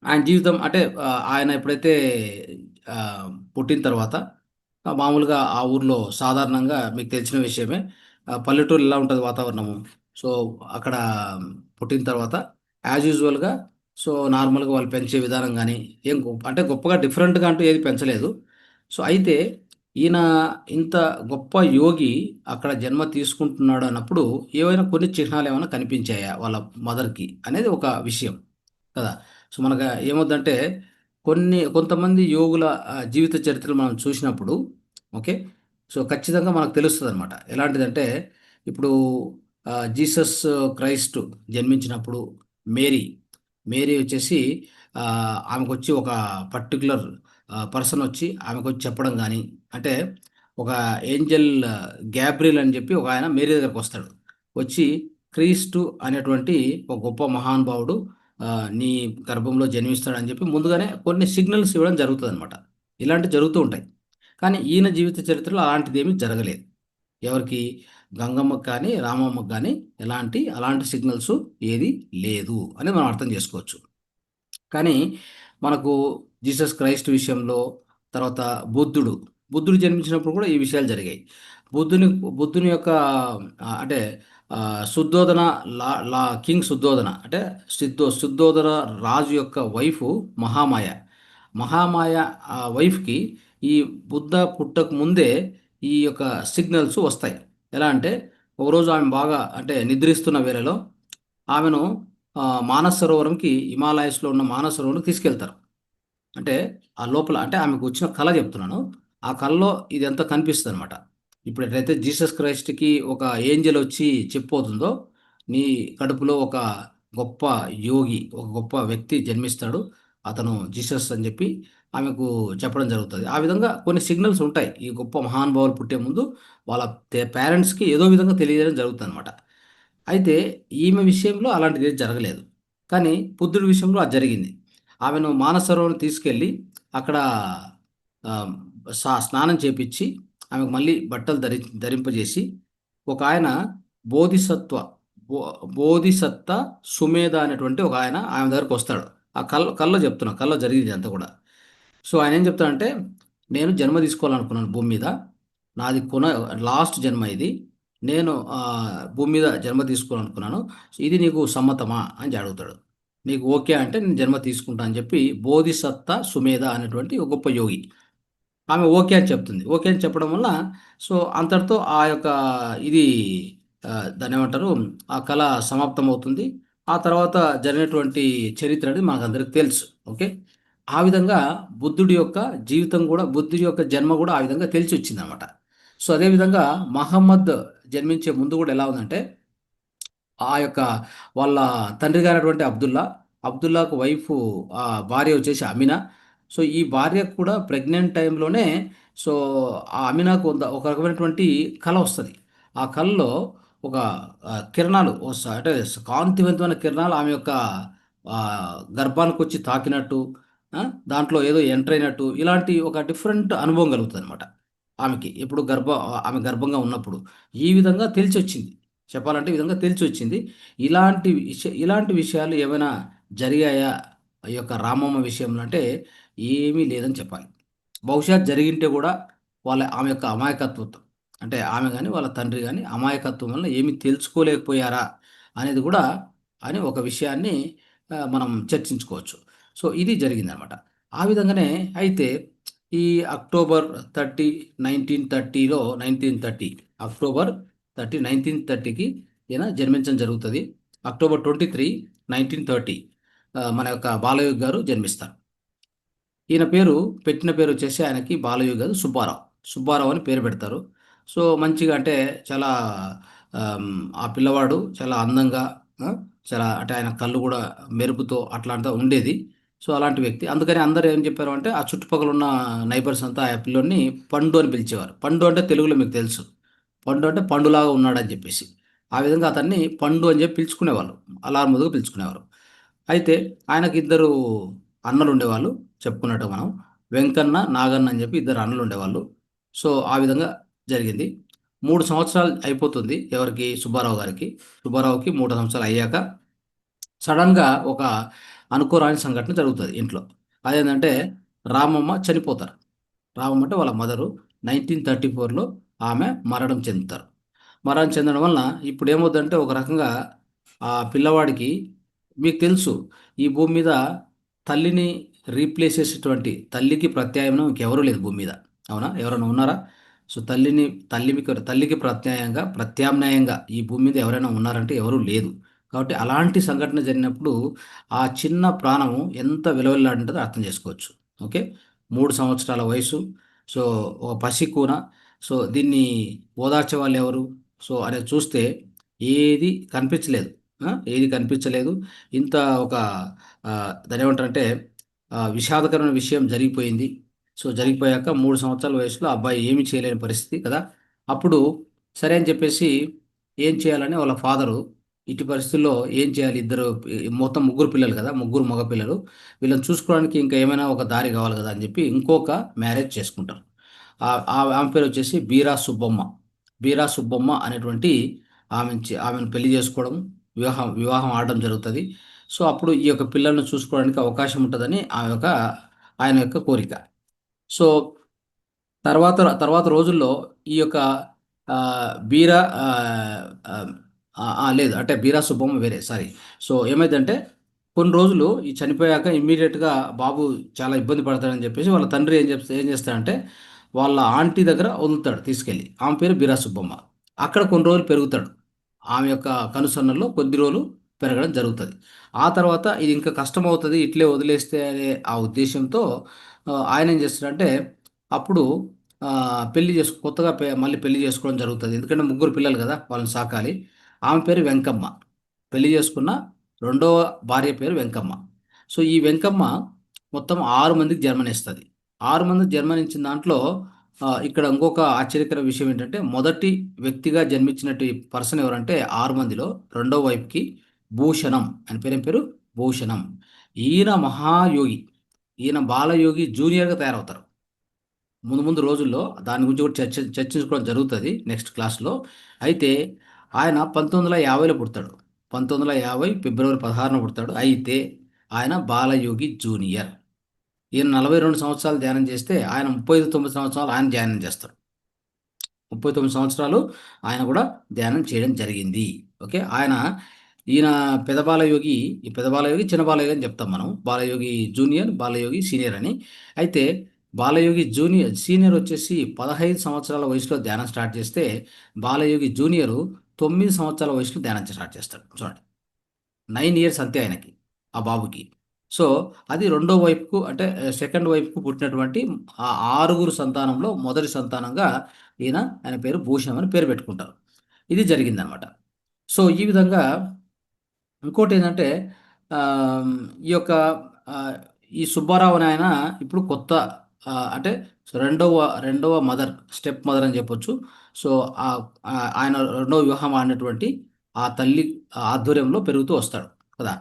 ఆయన జీవితం అంటే ఆయన ఎప్పుడైతే పుట్టిన తర్వాత మామూలుగా ఆ ఊర్లో సాధారణంగా మీకు తెలిసిన విషయమే. పల్లెటూరు ఎలా ఉంటది వాతావరణము. సో, అక్కడ పుట్టిన తర్వాత యాజ్ యూజువల్‌గా సో, నార్మల్‌గా వాళ్ళు పెంచే విధానం గాని, ఏం అంటే గొప్పగా డిఫరెంట్‌గా అంటూ ఏది పెంచలేదు. సో, అయితే ఈయన ఇంత గొప్ప యోగి అక్కడ జన్మ తీసుకుంటున్నాడు అన్నప్పుడు ఏవైనా కొన్ని చిహ్నాలేమైనా కనిపించాయా వాళ్ళ మదర్‌కి అనేది ఒక విషయం కదా! సో, మనకు ఏమవుద్దంటే కొంతమంది యోగుల జీవిత చరిత్రలు మనం చూసినప్పుడు ఓకే. సో, ఖచ్చితంగా మనకు తెలుస్తదనమాట. ఎలాంటిదంటే ఇప్పుడు జీసస్ క్రైస్ట్ జన్మించినప్పుడు మేరీ, మేరీ వచ్చేసి ఆమెకొచ్చి ఒక పర్టిక్యులర్ పర్సనొచ్చి ఆమెకొచ్చి చెప్పడం గాని, అంటే ఒక ఏంజెల్ గ్యాబ్రియల్ అని చెప్పి ఒకాయన మేరీ దగ్గరకొస్తాడు. వచ్చి క్రీస్తు అనేటువంటి ఒక గొప్ప మహానుభావుడు నీ గర్భంలో జన్మిస్తాడని చెప్పి ముందుగానే కొన్ని సిగ్నల్స్ ఇవ్వడం జరుగుతదనమాట. ఇలాంటివి జరుగుతూ ఉంటాయి. కానీ ఈయన జీవిత చరిత్రలో అలాంటిదేమీ జరగలేదు. ఎవరికీ గంగమ్మకి కానీ, రామమ్మకి గానీ అలాంటి సిగ్నల్సు ఏది లేదు అని మనం అర్థం చేసుకోవచ్చు. కానీ మనకు జీసస్ క్రైస్ట్ విషయంలో, తర్వాత బుద్ధుడు, బుద్ధుడు జన్మించినప్పుడు కూడా ఈ విషయాలు జరిగాయి. బుద్ధుని బుద్ధుని యొక్క అంటే శుద్ధోదన కింగ్ శుద్ధోదన అంటే శుద్ధోదన రాజు యొక్క వైఫు మహామాయ. మహామాయ వైఫ్‌కి ఈ బుద్ధ పుట్టక ముందే ఈ యొక్క సిగ్నల్స్ వస్తాయి. ఎలా అంటే ఒకరోజు ఆమె బాగా అంటే నిద్రిస్తున్న వేళలో ఆమెను మానస సరోవరంకి హిమాలయస్‌లో ఉన్న మానస సరోవరంకి తీసుకెళ్తారు. అంటే ఆ లోపల అంటే ఆమెకు వచ్చిన కల చెప్తున్నాను. ఆ కలలో ఇదంతా కనిపిస్తదనమాట. ఇప్పుడు ఎట్లయితే జీసస్ క్రైస్ట్‌కి ఒక ఏంజెల్ వచ్చి చెప్పిపోతుందో, నీ కడుపులో ఒక గొప్ప యోగి, ఒక గొప్ప వ్యక్తి జన్మిస్తాడు. అతను జీసస్ అని చెప్పి ఆమెకు చెప్పడం జరుగుతది. ఆ విధంగా కొన్ని సిగ్నల్స్ ఉంటాయి. ఈ గొప్ప మహానుభావులు పుట్టే ముందు వాళ్ళ పేరెంట్స్‌కి ఏదో విధంగా తెలియజేయడం జరుగుతదనమాట. అయితే ఈమె విషయంలో అలాంటిదేది జరగలేదు. కానీ బుద్ధుడి విషయంలో అది జరిగింది. ఆమెను మానసరోవరం తీసుకెళ్ళి అక్కడ ఆహ్, స్నానం చేపిచ్చి, ఆమెకు మళ్ళీ బట్టలు ధరింపజేసి, ఒకాయన బోధిసత్వ బో బోధిసత్త సుమేధ అనేటువంటి ఒకాయన ఆమె దగ్గరకొస్తాడు. ఆ కల్లో చెప్తున్నా. కల్లో జరిగింది ఇదంతా కూడా. సో, ఆయనేం చెప్తాడంటే, "నేను జన్మ తీసుకోవాలనుకున్నాను భూమి మీద. నాది లాస్ట్ జన్మ ఇది. నేను భూమి మీద జన్మ తీసుకోవాలనుకున్నాను. ఇది నీకు సమ్మతమా?" అని అడుగుతాడు. "నీకు ఓకే అంటే నేను జన్మ తీసుకుంటా" అని చెప్పి బోధిసత్త సుమేధ అనేటువంటి ఒక గొప్ప యోగి. ఆమె ఓకే అని చెప్తుంది. ఓకే అని చెప్పడం వల్ల సో, అంతటితో ఆ యొక్క ఇది దాన్నేమంటారు? ఆ కళ సమాప్తమవుతుంది. ఆ తర్వాత జరిగినటువంటి చరిత్ర అనేది మనకందరికి తెలుసు. ఓకే. ఆ విధంగా బుద్ధుడి యొక్క జీవితం గూడా, బుద్ధుడి యొక్క జన్మ గూడా ఆ విధంగా తెలిసొచ్చిందనమాట. సో, అదే విధంగా మహమ్మద్ జన్మించే ముందు గూడా ఎలా ఉందంటే ఆ యొక్క వాళ్ళ తండ్రి గారైనటువంటి అబ్దుల్లాకు వైఫు భార్య వచ్చేసి అమినా. సో, ఈ భార్యకు కూడా ప్రెగ్నెంట్ టైమ్‌లోనే సో, ఆ అమినాకు ఒక రకమైనటువంటి కల వస్తది. ఆ కలలో ఒక కిరణాలు అంటే కాంతివంతమైన కిరణాలు ఆమె యొక్క గర్భానికొచ్చి తాకినట్టు, ఆ! దాంట్లో ఏదో ఎంటర్ అయినట్టు ఇలాంటి ఒక డిఫరెంట్ అనుభవం కలుగుతదనమాట ఆమెకి. ఆమె గర్భంగా ఉన్నప్పుడు. ఈ విధంగా తెలిసొచ్చింది. చెప్పాలంటే ఈ విధంగా తెలిసొచ్చింది. ఇలాంటి విషయాలు ఏమైనా జరిగాయా? ఈ యొక్క రామమ్మ విషయంలో అంటే ఏమీ లేదని చెప్పాలి. బహుశా జరిగింటే గూడా ఆమె యొక్క అమాయకత్వంతో అంటే ఆమె గాని, వాళ్ళ తండ్రి గాని అమాయకత్వం వల్ల ఏమి తెలుసుకోలేకపోయారా? అనేది గూడా అని ఒక విషయాన్ని మనం చర్చించుకోవచ్చు. సో, ఇది జరిగిందనమాట. ఆ విధంగానే అయితే ఈ అక్టోబర్ 30, 1930 అక్టోబర్ 30, 1930కి ఈయన జన్మించడం జరుగుతది. అక్టోబర్ 23, 1930 మన యొక్క బాలయోగి గారు జన్మిస్తారు. ఈయన పేరు పెట్టిన పేరు వచ్చేసి ఆయనకి బాలయోగి కాదు, సుబ్బారావు. సుబ్బారావు అని పేరు పెడతారు. సో, మంచిగా అంటే చాలా ఆ పిల్లవాడు చాలా అందంగా, ఆ! చాలా అంటే ఆయన కళ్ళు కూడా మెరుపుతో అట్లా ఉండేది. సో, అలాంటి వ్యక్తి. అందుకని అందరూ ఏం చెప్పారు అంటే, ఆ చుట్టుపక్కల ఉన్న నైబర్స్ అంతా ఆ పిల్లోడిని పండు అని పిలిచేవారు. పండు అంటే తెలుగులో మీకు తెలుసు. పండు అంటే పండులాగా ఉన్నాడని చెప్పేసి. ఆ విధంగా అతన్ని పండు అని చెప్పి పిలుచుకునేవాళ్ళు. అలార్ముద్దుగా పిలుచుకునేవారు. అయితే ఆయనకి ఇద్దరు అన్నలుండేవాళ్ళు. చెప్పుకున్నట్టు మనం. వెంకన్న, నాగన్న అని చెప్పి ఇద్దరు అన్నలుండేవాళ్ళు. సో, ఆ విధంగా జరిగింది. 3 సంవత్సరాలు అయిపోతుంది ఎవరికి? సుబ్బారావు గారికి. సుబ్బారావుకి 3 సంవత్సరాలు అయ్యాక సడెన్‌గా ఒక అనుకోరాని సంఘటన జరుగుతది ఇంట్లో. అదేంటంటే రామమ్మ చనిపోతారు. రామమ్మ అంటే వాళ్ళ మదరు. 1934లో ఆమె మరణం చెందుతారు. మరణం చెందడం వలన ఇప్పుడేమవుద్దంటే ఒక రకంగా ఆ పిల్లవాడికి మీకు తెలుసు ఈ భూమి మీద తల్లిని రీప్లేస్ చేసేటువంటి తల్లికి ప్రత్యామ్నాయం ఇంకెవరూ లేదు భూమి మీద. అవునా? ఎవరైనా ఉన్నారా? సో, తల్లికి ప్రత్యామ్నాయంగా ఈ భూమి మీద ఎవరైనా ఉన్నారంటే ఎవరూ లేదు. కాబట్టి అలాంటి సంఘటన జరిగినప్పుడు ఆ చిన్న ప్రాణము ఎంత విలువలాడింటదో అర్థం చేసుకోవచ్చు. ఓకే. 3 సంవత్సరాల వయసు. సో, ఒక పసికూన. సో, దీన్ని ఓదార్చే వాళ్ళెవరు? సో, అనేది చూస్తే ఏది కనిపించలేదు. ఏది కనిపించలేదు. ఇంత ఒక దాన్నేమంటారంటే విషాదకరమైన విషయం జరిగిపోయింది. సో, జరిగిపోయాక 3 సంవత్సరాల వయసులో ఆ అబ్బాయి ఏమి చేయలేని పరిస్థితి కదా! అప్పుడు సరే అని చెప్పేసి ఏం చేయాలని వాళ్ళ ఫాదరు ఇట్టి పరిస్థితుల్లో ఏం చేయాలి? మొత్తం ముగ్గురు పిల్లలు కదా! ముగ్గురు మగ పిల్లలు. వీళ్ళని చూసుకోవడానికి ఇంకా ఏమైనా ఒక దారి కావాలి కదా! అని చెప్పి ఇంకొక మ్యారేజ్ చేసుకుంటారు. ఆమె పేరొచ్చేసి బీరా సుబ్బమ్మ. బీరా సుబ్బమ్మ అనేటువంటి ఆమెను పెళ్లి చేసుకోవడం, వివాహం ఆడడం జరుగుతది. సో, అప్పుడు ఈ యొక్క పిల్లల్ని చూసుకోవడానికి అవకాశం ఉంటదని ఆయన యొక్క కోరిక. సో, తర్వాత రోజుల్లో ఈ యొక్క బీరా లేదు. అంటే బీరా సుబ్బమ్మ వేరే సారీ. సో, ఏమైందంటే కొన్ని రోజులు ఈ చనిపోయాక ఇమ్మీడియేట్‌గా బాబు చాలా ఇబ్బంది పడతాడని చెప్పేసి వాళ్ళ తండ్రి ఏం చేస్తాడంటే వాళ్ళ ఆంటీ దగ్గర వదులుతాడు తీసుకెళ్ళి. ఆమె పేరు బీరా సుబ్బమ్మ. అక్కడ కొన్ని రోజులు పెరుగుతాడు. ఆమె యొక్క కనుసన్నల్లో కొద్ది రోజులు పెరగడం జరుగుతది. ఆ తర్వాత ఇది ఇంకా కష్టమవుతది. ఇట్లే వదిలేస్తే అనే ఆ ఉద్దేశ్యంతో ఆయన ఏం చేస్తాడంటే అప్పుడు కొత్తగా మళ్ళీ పెళ్లి చేసుకోవడం జరుగుతది. ఎందుకంటే ముగ్గురు పిల్లలు గదా! వాళ్ళని సాకాలి. ఆమె పేరు వెంకమ్మ. పెళ్లి చేసుకున్న రెండవ భార్య పేరు వెంకమ్మ. సో, ఈ వెంకమ్మ మొత్తం 6 మందికి జన్మనిస్తది. 6 మందికి జన్మనిచ్చిన దాంట్లో ఇక్కడ ఇంకొక ఆశ్చర్యకర విషయం ఏంటంటే, మొదటి వ్యక్తిగా జన్మించినట్టి పర్సన్ ఎవరంటే 6 మందిలో రెండో వైఫ్‌కి భూషణం. ఆయన పేరేం పేరు? భూషణం. ఈయన మహాయోగి. ఈయన బాలయోగి జూనియర్‌గా తయారవుతారు. ముందు ముందు రోజుల్లో దాని గురించి కూడా చర్చించుకోవడం జరుగుతది నెక్స్ట్ క్లాస్‌లో. అయితే ఆయన 1950లో పుడతాడు. 1950 ఫిబ్రవరి 16న పుడతాడు. అయితే ఆయన బాలయోగి జూనియర్. ఈయన 42 సంవత్సరాలు ధ్యానం చేస్తే, ఆయన 39 సంవత్సరాలు ఆయన ధ్యానం చేస్తాడు. 39 సంవత్సరాలు ఆయన కూడా ధ్యానం చేయడం జరిగింది. ఓకే. ఈయన పెద్ద బాలయోగి, ఈ పెద్ద బాలయోగి, చిన్న బాలయోగి అని చెప్తాం మనం. బాలయోగి జూనియర్, బాలయోగి సీనియర్ అని. అయితే సీనియర్ వచ్చేసి 15 సంవత్సరాల వయసులో ధ్యానం స్టార్ట్ చేస్తే, బాలయోగి జూనియరు 9 సంవత్సరాల వయసులో ధ్యానం స్టార్ట్ చేస్తాడు. చూడండి. 9 ఇయర్స్ అంతే ఆయనకి. ఆ బాబుకి. సో, అది రెండో వైపుకు అంటే సెకండ్ వైపుకు పుట్టినటువంటి ఆ ఆరుగురు సంతానంలో మొదటి సంతానంగా ఆయన పేరు భూషణం అని పేరు పెట్టుకుంటారు. ఇది జరిగిందనమాట. సో, ఈ విధంగా ఇంకోటేంటంటే ఆహ్, ఈ యొక్క ఆహ్, ఈ సుబ్బారావు అనే ఆయన ఇప్పుడు కొత్త అంటే రెండవ రెండవ మదర్, స్టెప్ మదర్ అని చెప్పొచ్చు. సో, ఆయన రెండవ వివాహం ఆడినటువంటి ఆ తల్లి ఆధ్వర్యంలో పెరుగుతూ వస్తాడు కదా!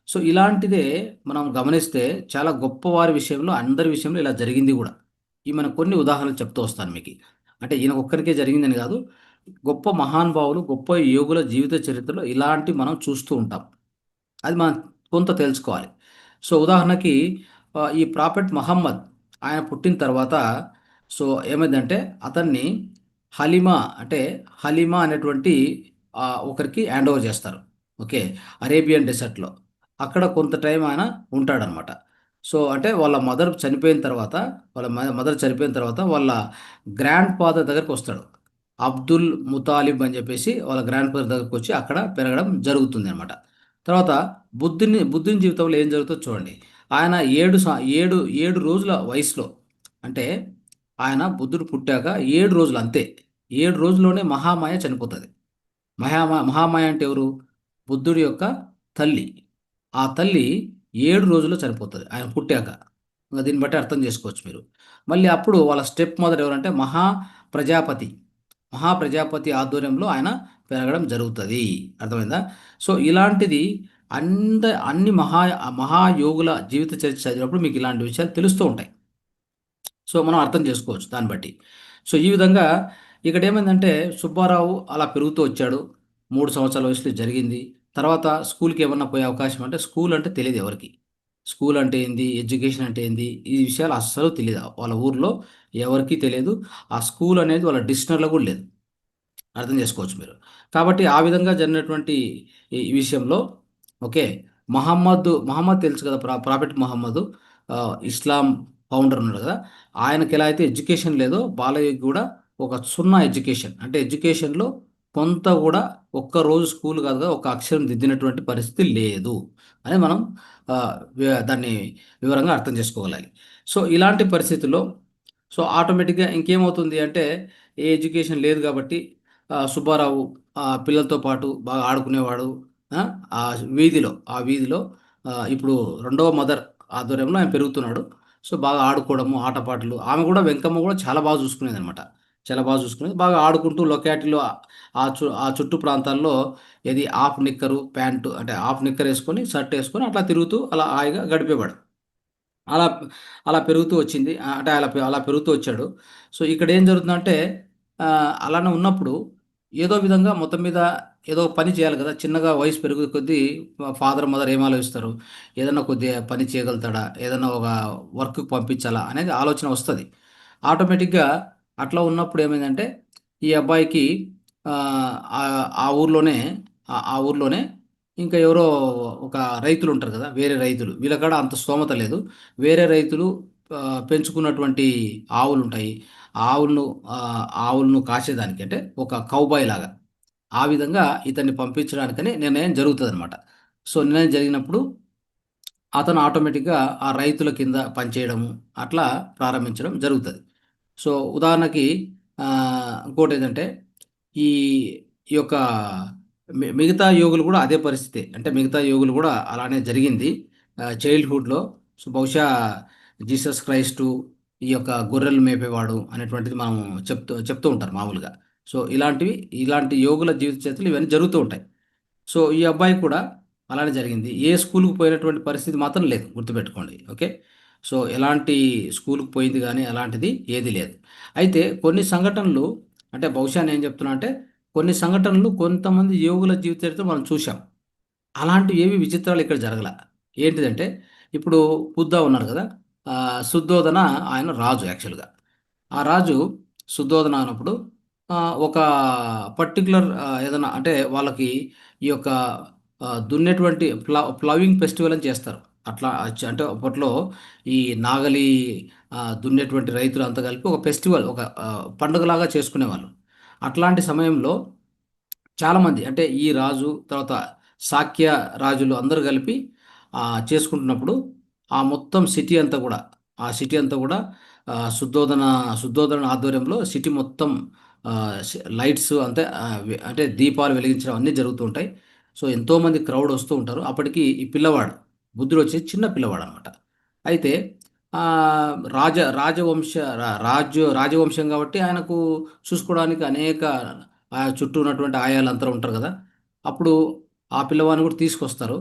సో, ఇలాంటిదే మనం గమనిస్తే చాలా గొప్పవారి విషయంలో, అందరి విషయంలో ఇలా జరిగింది గూడా. మనం కొన్ని ఉదాహరణలు చెప్తూ వస్తాను మీకి. అంటే ఈయనకొక్కరికే జరిగిందని గాదు. గొప్ప మహానుభావులు, గొప్ప యోగుల జీవిత చరిత్రలో ఇలాంటివి మనం చూస్తూ ఉంటాం. అది మనం కొంత తెలుసుకోవాలి. సో, ఉదాహరణకి ఈ ప్రాఫెట్ మహమ్మద్ ఆయన పుట్టిన తర్వాత సో, ఏమైందంటే అతన్ని హలీమా అంటే హలీమా అనేటువంటి ఒకరికి హ్యాండ్ ఓవర్ చేస్తారు. ఓకే. అరేబియన్ డెజర్ట్‌లో. అక్కడ కొంత టైం ఆయన ఉంటాడనమాట. సో, అంటే వాళ్ళ మదర్ చనిపోయిన తర్వాత వాళ్ళ గ్రాండ్ ఫాదర్ దగ్గరికొస్తాడు. అబ్దుల్ ముతాలిబ్ అని చెప్పేసి వాళ్ళ గ్రాండ్ ఫాదర్ దగ్గరికొచ్చి అక్కడ పెరగడం జరుగుతుందనమాట. తర్వాత బుద్ధుని జీవితంలో ఏం జరుగుతుందో చూడండి. ఆయన 7 రోజుల వయసులో, అంటే ఆయన బుద్ధుడు పుట్టాక 7 రోజులు అంతే. 7 రోజుల్లోనే మహామాయ చనిపోతుంది. మహామాయ అంటే ఎవరు? బుద్ధుడి యొక్క తల్లి. ఆ తల్లి 7 రోజుల్లో చనిపోతుంది ఆయన పుట్టాక. ఇంకా దీన్ని బట్టి అర్థం చేసుకోవచ్చు మీరు. మళ్ళీ అప్పుడు వాళ్ళ స్టెప్ మదర్ ఎవరంటే ప్రజాపతి. మహాప్రజాపతి ఆధ్వర్యంలో ఆయన పెరగడం జరుగుతుంది. అర్థమైందా? సో ఇలాంటిది అన్ని మహాయోగుల జీవిత చరిత్ర చదివినప్పుడు మీకు ఇలాంటి విషయాలు తెలుస్తూ ఉంటాయి. సో మనం అర్థం చేసుకోవచ్చు దాన్ని బట్టి. సో ఈ విధంగా ఇక్కడ ఏమైందంటే సుబ్బారావు అలా పెరుగుతూ వచ్చాడు. 3 సంవత్సరాల వయసులో జరిగింది. తర్వాత స్కూల్కి ఏమన్నా పోయే అవకాశం అంటే స్కూల్ అంటే తెలియదు ఎవరికి. స్కూల్ అంటే ఏంది, ఎడ్యుకేషన్ అంటే ఏంది, ఈ విషయాలు అస్సలు తెలియదు వాళ్ళ ఊర్లో, ఎవరికీ తెలియదు. ఆ స్కూల్ అనేది వాళ్ళ డిక్షనరీలో కూడా లేదు. అర్థం చేసుకోవచ్చు మీరు. కాబట్టి ఆ విధంగా జరిగినటువంటి ఈ విషయంలో ఓకే. మహమ్మద్ తెలుసు కదా! ప్రాఫెట్ మహమ్మదు ఇస్లాం ఫౌండర్ ఉన్నాడు కదా! ఆయనకి ఎలా అయితే ఎడ్యుకేషన్ లేదో బాలయ్యకి కూడా ఒక సున్నా ఎడ్యుకేషన్. అంటే ఎడ్యుకేషన్‌లో కొంత కూడా ఒక్కరోజు స్కూల్ కాదు కదా! ఒక అక్షరం దిద్దినటువంటి పరిస్థితి లేదు అని మనం దాన్ని వివరంగా అర్థం చేసుకోగలాలి. సో ఇలాంటి పరిస్థితుల్లో ఆటోమేటిక్‌గా ఇంకేమవుతుంది అంటే ఏ ఎడ్యుకేషన్ లేదు కాబట్టి సుబ్బారావు పిల్లలతో పాటు బాగా ఆడుకునేవాడు. ఆ! ఆ వీధిలో ఇప్పుడు రెండవ మదర్ ఆధ్వర్యంలో ఆయన పెరుగుతున్నాడు. సో, బాగా ఆడుకోవడము, ఆటపాటలు. ఆమె కూడా వెంకమ్మ కూడా చాలా బాగా చూసుకునేదనమాట. చాలా బాగా చూసుకునేది. బాగా ఆడుకుంటూ లొకాలిటీలో ఆ చుట్టూ ప్రాంతాల్లో ఏది హాఫ్ నిక్కరు, ప్యాంటు అంటే హాఫ్ నిక్కర్ ఏసుకొని, షర్ట్ ఏసుకొని అట్లా తిరుగుతూ అలా హాయిగా గడిపేవాడు. అలా అలా పెరుగుతూ వచ్చింది. అంటే అలా పెరుగుతూ వచ్చాడు. సో, ఇక్కడేం జరుగుతుందంటే అలానే ఉన్నప్పుడు ఏదో విధంగా మొత్తం మీద ఏదో పని చేయాలి కదా! చిన్నగా వయసు పెరిగే కొద్దీ ఫాదర్, మదర్ ఏం ఆలోచిస్తారు? ఏదన్నా కొద్దిగా పని చేయగలుగుతాడా? ఏదన్నా ఒక వర్క్‌కి పంపించాలా? అనేది ఆలోచన వస్తది. ఆటోమేటిక్‌గా అట్లా ఉన్నప్పుడు ఏమైందంటే ఈ అబ్బాయికి ఆ ఊర్లోనే ఆ ఊర్లోనే ఇంకా ఎవరో ఒక రైతులుంటారు కదా! వేరే రైతులు. వీళ్ళ కాడ అంత స్తోమత లేదు. వేరే రైతులు పెంచుకున్నటువంటి ఆవులుంటాయి. ఆవులను ఆవులను కాసేదానికి అంటే ఒక కౌబాయ్ లాగా. ఆ విధంగా ఇతన్ని పంపించడానికని నిర్ణయం జరుగుతదనమాట. సో, నిర్ణయం జరిగినప్పుడు అతను ఆటోమేటిక్‌గా ఆ రైతుల కింద పనిచేయడము, అట్లా ప్రారంభించడం జరుగుతది. సో, ఉదాహరణకి ఇంకోటేంటంటే ఈ ఈ యొక్క మిగతా యోగులు గూడా అదే పరిస్థితే. అంటే మిగతా యోగులు గూడా అలానే జరిగింది. చైల్డ్‌హుడ్‌లో. సో, బహుశా జీసస్ క్రైస్టు ఈ యొక్క గొర్రెలు మేపేవాడు అనేటువంటిది మనం చెప్తూ చెప్తూ ఉంటారు మామూలుగా. సో, ఇలాంటి యోగుల జీవిత చరిత్రలు ఇవన్నీ జరుగుతూ ఉంటాయి. సో, ఈ అబ్బాయి కూడా అలానే జరిగింది. ఏ స్కూలుకి పోయినటువంటి పరిస్థితి మాత్రం లేదు గుర్తుపెట్టుకోండి. ఓకే. సో, ఎలాంటి స్కూలుకి పోయింది గానీ అలాంటిది ఏది లేదు. అయితే కొన్ని సంఘటనలు అంటే బహుశా నేను చెప్తున్నా అంటే కొన్ని సంఘటనలు కొంతమంది యోగుల జీవిత చరిత్ర మనం చూశాం. అలాంటివి ఏవి విచిత్రాలు ఇక్కడ జరగల. ఏంటిదంటే ఇప్పుడు బుద్ధ ఉన్నారు గదా! శుద్ధోదన ఆయన రాజు యాక్చువల్‌గా. ఆ రాజు శుద్ధోదన అన్నప్పుడు ఒక పర్టిక్యులర్ ఏదన్నా అంటే వాళ్ళకి ఈ యొక్క దున్నేటువంటి ప్లవింగ్ ఫెస్టివల్ అని చేస్తారు. అట్లా అంటే అప్పట్లో ఈ నాగలి దున్నేటువంటి రైతులంతా కలిపి ఒక ఫెస్టివల్ ఒక పండుగలాగా చేసుకునేవాళ్ళు. అట్లాంటి సమయంలో చాలామంది అంటే ఈ రాజు, తర్వాత శాక్య రాజులు అందరూ కలిపి చేసుకుంటున్నప్పుడు మొత్తం సిటీ అంతా గూడా, సిటీ అంతా గూడా శుద్ధోదన ఆధ్వర్యంలో సిటీ మొత్తం లైట్స్ అంటే అంటే దీపాలు వెలిగించడం అన్నీ జరుగుతూ ఉంటాయి. సో, ఎంతోమంది క్రౌడ్ వస్తూ ఉంటారు. అప్పటికి ఈ పిల్లవాడు, బుద్ధుడు వచ్చి చిన్న పిల్లవాడనమాట. అయితే రాజవంశ రాజవంశం కాబట్టి ఆయనకు చూసుకోవడానికి అనేక చుట్టూ ఉన్నటువంటి ఆయాలందరూ ఉంటారు గదా! అప్పుడు ఆ పిల్లవాడిని కూడా తీసుకొస్తారు.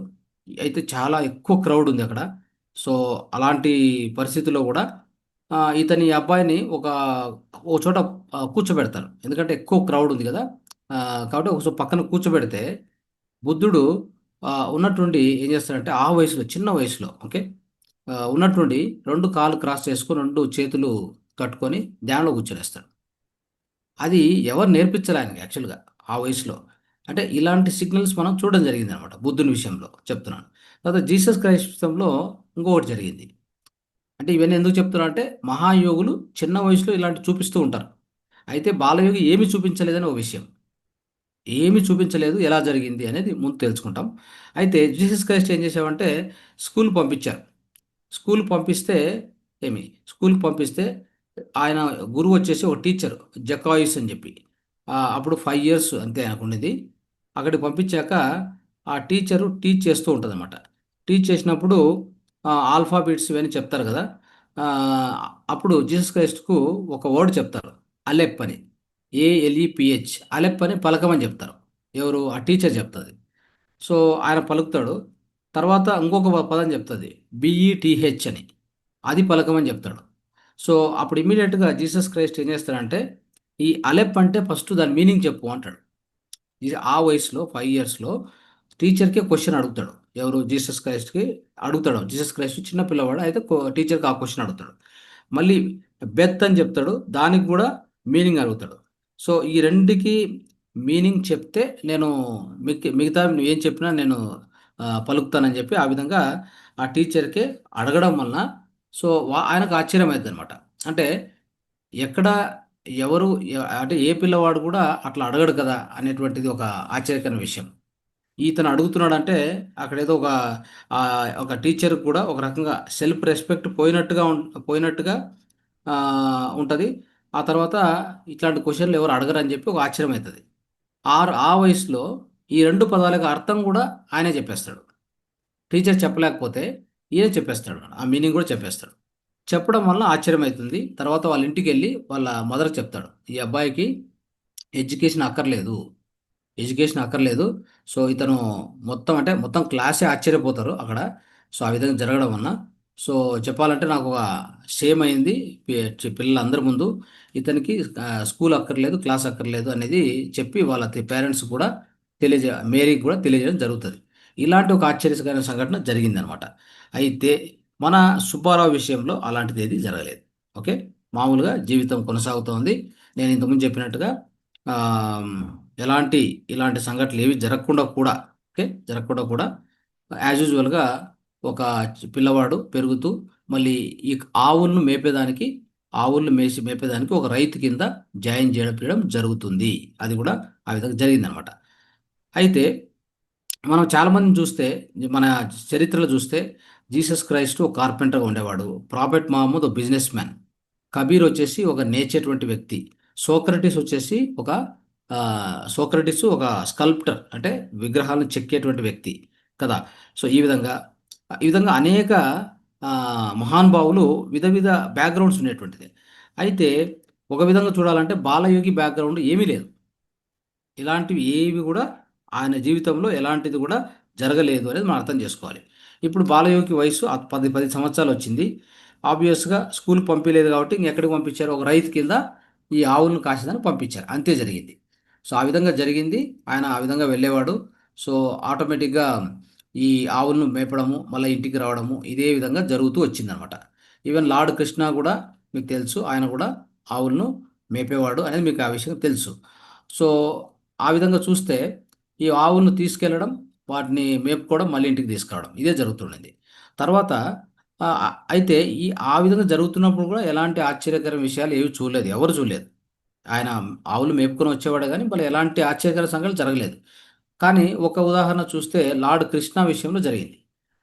అయితే చాలా ఎక్కువ క్రౌడ్ ఉంది అక్కడ. సో, అలాంటి పరిస్థితిలో గూడా ఇతని అబ్బాయిని ఓ చోట కూర్చోబెడతారు. ఎందుకంటే ఎక్కువ క్రౌడ్ ఉంది గదా! కాబట్టి పక్కన కూర్చోబెడితే బుద్ధుడు ఉన్నట్టుండి ఏం చేస్తాడంటే ఆ వయసులో, చిన్న వయసులో ఓకే. ఉన్నట్టుండి 2 కాళ్ళు క్రాస్ చేసుకొని 2 చేతులు కట్టుకొని ధ్యానంలో కూర్చొనేస్తాడు. అది ఎవరు నేర్పించలే ఆయనకి యాక్చువల్‌గా ఆ వయసులో. అంటే ఇలాంటి సిగ్నల్స్ మనం చూడడం జరిగిందనమాట బుద్ధుని విషయంలో చెప్తున్నాను. తర్వాత జీసస్ క్రైస్ట్ విషయంలో ఇంకొకటి జరిగింది. అంటే ఇవన్నీ ఎందుకు చెప్తున్నా అంటే మహాయోగులు చిన్న వయసులో ఇలాంటివి చూపిస్తూ ఉంటారు. అయితే బాలయోగి ఏమి చూపించలేదని ఒక విషయం. ఏమీ చూపించలేదు. ఎలా జరిగింది అనేది ముందు తెలుసుకుంటాం. అయితే జీసస్ క్రైస్ట్ ఏం చేశావంటే స్కూల్ పంపించారు. స్కూల్ పంపిస్తే ఏమి స్కూల్‌కి పంపిస్తే ఆయన గురువు వచ్చేసి ఒక టీచర్ జకాయిస్ అని చెప్పి. అప్పుడు 5 ఇయర్స్ అంతే ఆయనకుండేది. అక్కడికి పంపించాక ఆ టీచరు టీచ్ చేస్తూ ఉంటదనమాట. టీచ్ చేసినప్పుడు ఆల్ఫాబెట్స్ ఇవన్నీ చెప్తారు కదా! ఆహ్, అప్పుడు జీసస్ క్రైస్ట్‌కు ఒక వర్డ్ చెప్తారు. అలెప్ అని. ఏఎల్ఈపీహెచ్ అలెప్ అని పలకమని చెప్తారు. ఎవరు? ఆ టీచర్ చెప్తది. సో, ఆయన పలుకుతాడు. తర్వాత ఇంకొక పదం చెప్తది. బీఈటీహెచ్ అని. అది పలకమని చెప్తాడు. సో, అప్పుడు ఇమ్మీడియేట్‌గా జీసస్ క్రైస్ట్ ఏం చేస్తాడంటే, ఈ అలెప్ అంటే ఫస్ట్ దాని మీనింగ్ చెప్పు అంటాడు. ఇది ఆ వయసులో 5 ఇయర్స్‌లో టీచర్‌కే క్వెషన్ అడుగుతాడు. ఎవరు? జీసస్ క్రైస్ట్‌కి అడుగుతాడు. జీసస్ క్రైస్ట్ చిన్న పిల్లవాడు. అయితే టీచర్‌కి ఆ క్వెషన్ అడుగుతాడు. మళ్ళీ బెత్ అని చెప్తాడు. దానికి గూడా మీనింగ్ అడుగుతాడు. సో, ఈ రెండికి మీనింగ్ చెప్తే నేను మిగతా నువ్వేం చెప్పినా నేను పలుకుతానని చెప్పి ఆ విధంగా ఆ టీచర్‌కే అడగడం వలన సో, ఆయనకు ఆశ్చర్యమైద్దనమాట. అంటే ఎక్కడ ఎవరు అంటే ఏ పిల్లవాడు గూడా అట్లా అడగడు కదా! అనేటువంటిది ఒక ఆశ్చర్యకరమైన విషయం. ఇతను అడుగుతున్నాడంటే అక్కడేదో ఒక టీచర్‌కి కూడా ఒక రకంగా సెల్ఫ్ రెస్పెక్ట్ పోయినట్టుగా ఉంటది. ఆ తర్వాత ఇట్లాంటి క్వెషన్‌లు ఎవరు అడగరని చెప్పి ఒక ఆశ్చర్యమైతది. ఆ వయసులో ఈ 2 పదాలకు అర్థం గూడా ఆయనే చెప్పేస్తాడు. టీచర్ చెప్పలేకపోతే ఈయనే చెప్పేస్తాడు. ఆ మీనింగ్ గూడా చెప్పేస్తాడు. చెప్పడం వల్ల ఆశ్చర్యమైతుంది. తర్వాత వాళ్ళ ఇంటికెళ్ళి వాళ్ళ మదర్‌కి చెప్తాడు. ఈ అబ్బాయికి ఎడ్యుకేషన్ అక్కర్లేదు. ఎడ్యుకేషన్ అక్కర్లేదు. సో, ఇతను మొత్తం క్లాసే ఆశ్చర్యపోతారు అక్కడ. సో, ఆ విధంగా జరగడం వలన. సో, చెప్పాలంటే నాకొక షేమ్ అయింది. పిల్లలందరి ముందు. ఇతనికి స్కూల్ అక్కర్లేదు, క్లాస్ అక్కర్లేదు అనేది చెప్పి వాళ్ళ పేరెంట్స్ కూడా మేరీకి కూడా తెలియజేయడం జరుగుతది. ఇలాంటి ఒక ఆశ్చర్యకరమైన సంఘటన జరిగిందనమాట. అయితే మన సుబ్బారావు విషయంలో అలాంటిదేది జరగలేదు. ఓకే. మామూలుగా జీవితం కొనసాగుతోంది. నేను ఇంతకుముందు చెప్పినట్టుగా ఆహ్, ఎలాంటి ఇలాంటి సంఘటనలేవి జరగకుండా కూడా ఓకే. జరగకుండా కూడా యాజ్ యూజువల్‌గా ఒక పిల్లవాడు పెరుగుతూ మళ్ళీ ఈ ఆవులను మేపేదానికి ఒక రైతు కింద జాయిన్ చేయడం జరుగుతుంది. అది కూడా ఆ విధంగా జరిగిందనమాట. అయితే మనం చాలామందిని చూస్తే మన చరిత్రలో చూస్తే జీసస్ క్రైస్ట్ ఒక కార్పెంటర్‌గా ఉండేవాడు. ప్రాఫెట్ మహమ్మద్ ఒక బిజినెస్ మ్యాన్. కబీర్ వచ్చేసి ఒక నేర్చేటువంటి వ్యక్తి. సోక్రటీస్ ఒక స్కల్ప్టర్ అంటే విగ్రహాలను చెక్కేటువంటి వ్యక్తి కదా! సో, ఈ విధంగా అనేక మహానుభావులు విధ బ్యాక్‌గ్రౌండ్స్ ఉండేటువంటిది. అయితే ఒక విధంగా చూడాలంటే బాలయోగి బ్యాక్‌గ్రౌండ్ ఏమీ లేదు. ఇలాంటివి ఏవి గూడా ఆయన జీవితంలో ఎలాంటిది గూడా జరగలేదు అనేది మనం అర్థం జేసుకోవాలి. ఇప్పుడు బాలయోగికి వయస్సు 10 సంవత్సరాలొచ్చింది. ఆబ్వియస్‌గా స్కూలుకి పంపియలేదు గాబట్టి ఇంగెక్కడికి పంపించారు? ఒక రైతు కింద ఈ ఆవులను కాసేదానికి పంపించారు. అంతే జరిగింది. సో, ఆ విధంగా జరిగింది. ఆయన ఆ విధంగా వెళ్ళేవాడు. సో, ఆటోమేటిక్‌గా ఈ ఆవులను మేపడము, మళ్ళా ఇంటికి రావడము ఇదే విధంగా జరుగుతూ వచ్చిందనమాట. ఈవెన్ లార్డ్ కృష్ణ గూడా మీకు తెలుసు. ఆయన గూడా ఆవులను మేపేవాడు అనేది మీకు ఆ విషయం తెలుసు. సో, ఆ విధంగా చూస్తే ఈ ఆవులను తీసుకెళ్లడం, వాటిని మేపుకోవడం, మళ్ళీ ఇంటికి తీసుకురావడం ఇదే జరుగుతుండింది. తర్వాత అయితే ఆ విధంగా జరుగుతున్నప్పుడు కూడా ఎలాంటి ఆశ్చర్యకరమైన విషయాలు ఏవి చూడలేదు. ఎవరు చూడలేదు. ఆయన ఆవులు మేపుకొని వచ్చేవాడే గానీ, మళ్ళీ ఎలాంటి ఆశ్చర్యకర సంఘటనలు జరగలేదు. కానీ ఒక ఉదాహరణ చూస్తే లార్డ్ కృష్ణ విషయంలో జరిగింది.